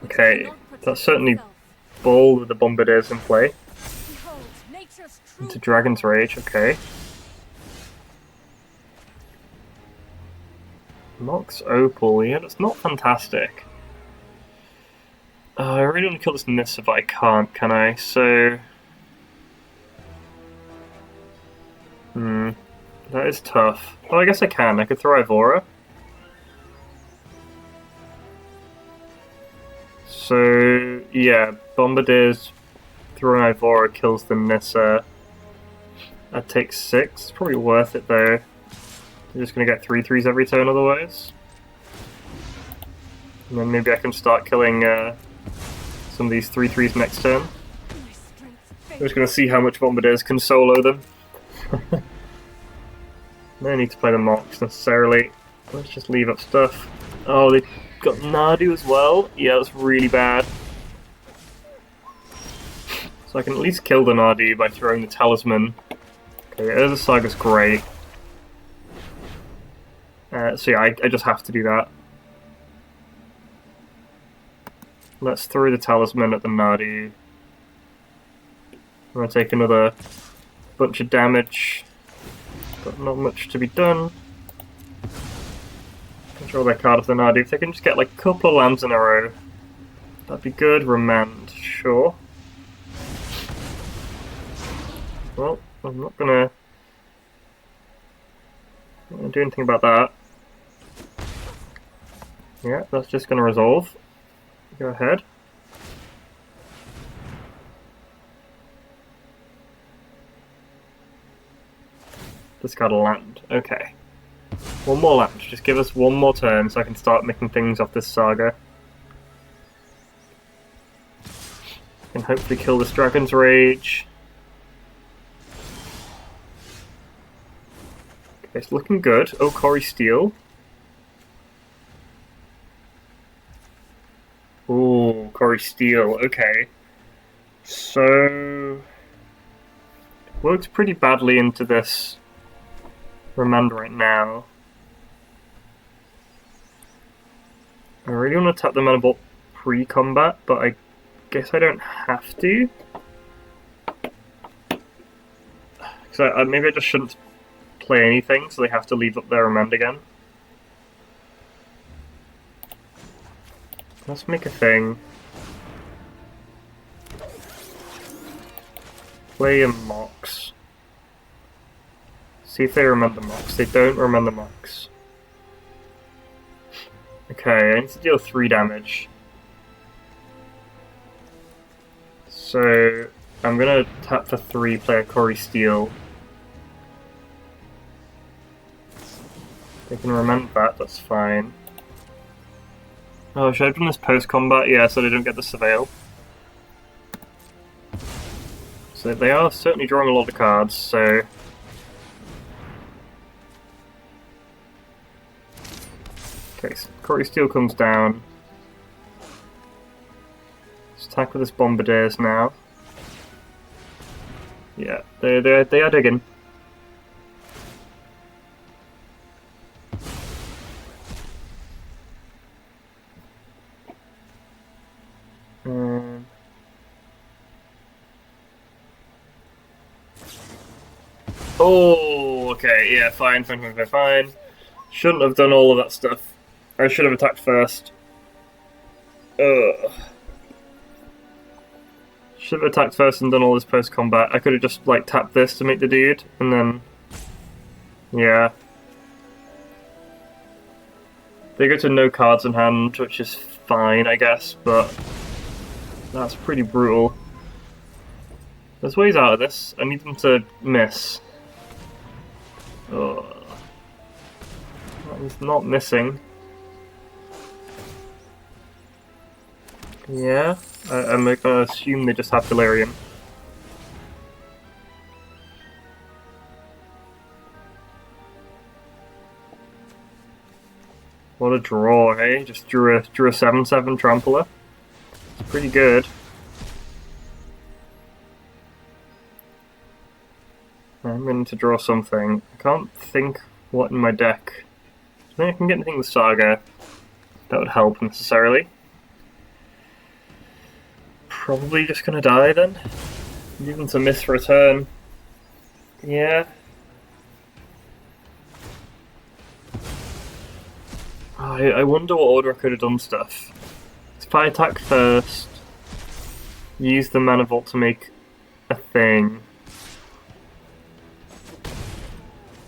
Okay, that's certainly bold with the Bombardiers in play. Into Dragon's Rage, okay. Mox Opal, yeah, that's not fantastic. I really want to kill this Nissa, but I can't, can I? So... that is tough. Well, I guess I can. I could throw Ivora. So, yeah, Bombardiers throwing Ivora kills the Nissa. That takes 6. It's probably worth it though. You're just going to get 3/3s every turn otherwise. And then maybe I can start killing some of these 3/3s next turn. I'm just going to see how much Bombardiers can solo them. No need to play the Mox necessarily. Let's just leave up stuff. Oh, they got Nardu as well? Yeah, that's really bad. So I can at least kill the Nardu by throwing the Talisman. Okay, Urza Saga's great. So yeah, I just have to do that. Let's throw the Talisman at the Nardu. I'm going to take another bunch of damage. But not much to be done. Control their card of the Nardu. If they can just get like a couple of lands in a row, that'd be good. Remand, sure. Well, I'm not gonna do anything about that. Yeah, that's just gonna resolve. Go ahead. Discard a land. Okay. One more land. Just give us one more turn so I can start making things off this saga. And hopefully kill this Dragon's Rage. Okay, it's looking good. Oh, Corey Steel. Ooh, Corey Steel. Okay. So... works pretty badly into this Remand right now. I really want to tap the Mana Bolt pre-combat, but I guess I don't have to. Because maybe I just shouldn't play anything, so they have to leave up their Remand again. Let's make a thing. Play a Mox. See if they remember Mox. They don't remember Mox. Okay, I need to deal 3 damage. So I'm gonna tap for 3, play a Corey Steel. They can remember that, that's fine. Oh, should I have done this post-combat? Yeah, so they don't get the Surveil. So they are certainly drawing a lot of cards, so... okay, so Corey Steel comes down. Let's attack with this Bombardiers now. Yeah, they are digging. Oh, okay, yeah, fine. Shouldn't have done all of that stuff. I should have attacked first. Ugh. Should have attacked first and done all this post-combat. I could have just, like, tapped this to make the dude, and then... yeah. They go to no cards in hand, which is fine, I guess, but... that's pretty brutal. There's ways out of this. I need them to miss. Ugh. That was not missing. Yeah, I'm gonna assume they just have Delirium. What a draw, hey? Just drew a 7/7 Trampler. It's pretty good. I'm going to draw something. I can't think what in my deck. I think I can get anything with Saga. That would help necessarily. Probably just gonna die then. Even to miss for a turn. Yeah. I wonder what order I could have done stuff. If I attack first, use the Mana Vault to make a thing.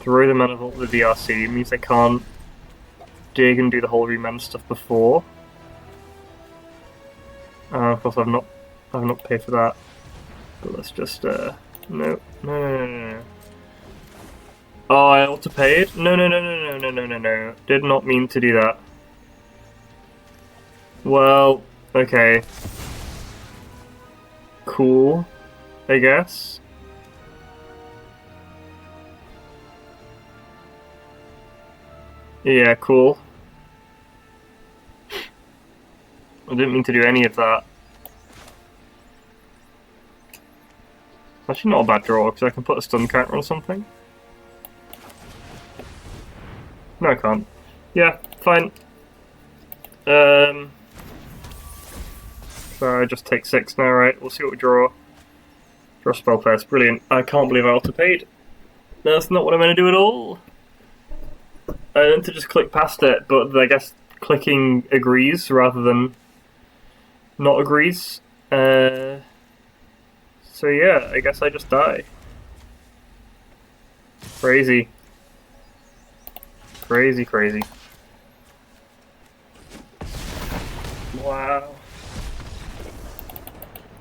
Throw the Mana Vault with the DRC means I can't dig and do the whole remand stuff before. Of course I've not paid for that. But let's just no. Oh, I auto-paid? No. Did not mean to do that. Well, okay. Cool, I guess. Yeah, cool. I didn't mean to do any of that. It's actually not a bad draw, because I can put a stun counter on something. No, I can't. Yeah, fine. So I just take 6 now, right? We'll see what we draw. Draw spell first. Brilliant. I can't believe I auto-paid. That's not what I'm going to do at all. I meant to just click past it, but I guess clicking agrees rather than not agrees. So yeah, I guess I just die. Crazy. Crazy. Wow.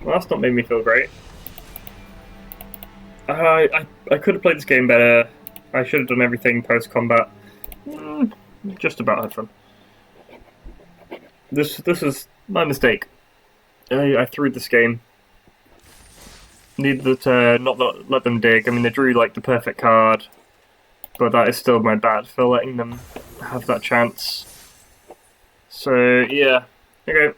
Well, that's not made me feel great. I could have played this game better. I should have done everything post-combat. Just about had fun. This is my mistake. I threw this game. Needed to not let them dig. I mean, they drew like the perfect card, but that is still my bad for letting them have that chance. So yeah, okay.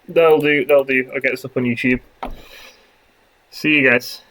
That'll do. I'll get this up on YouTube. See you guys.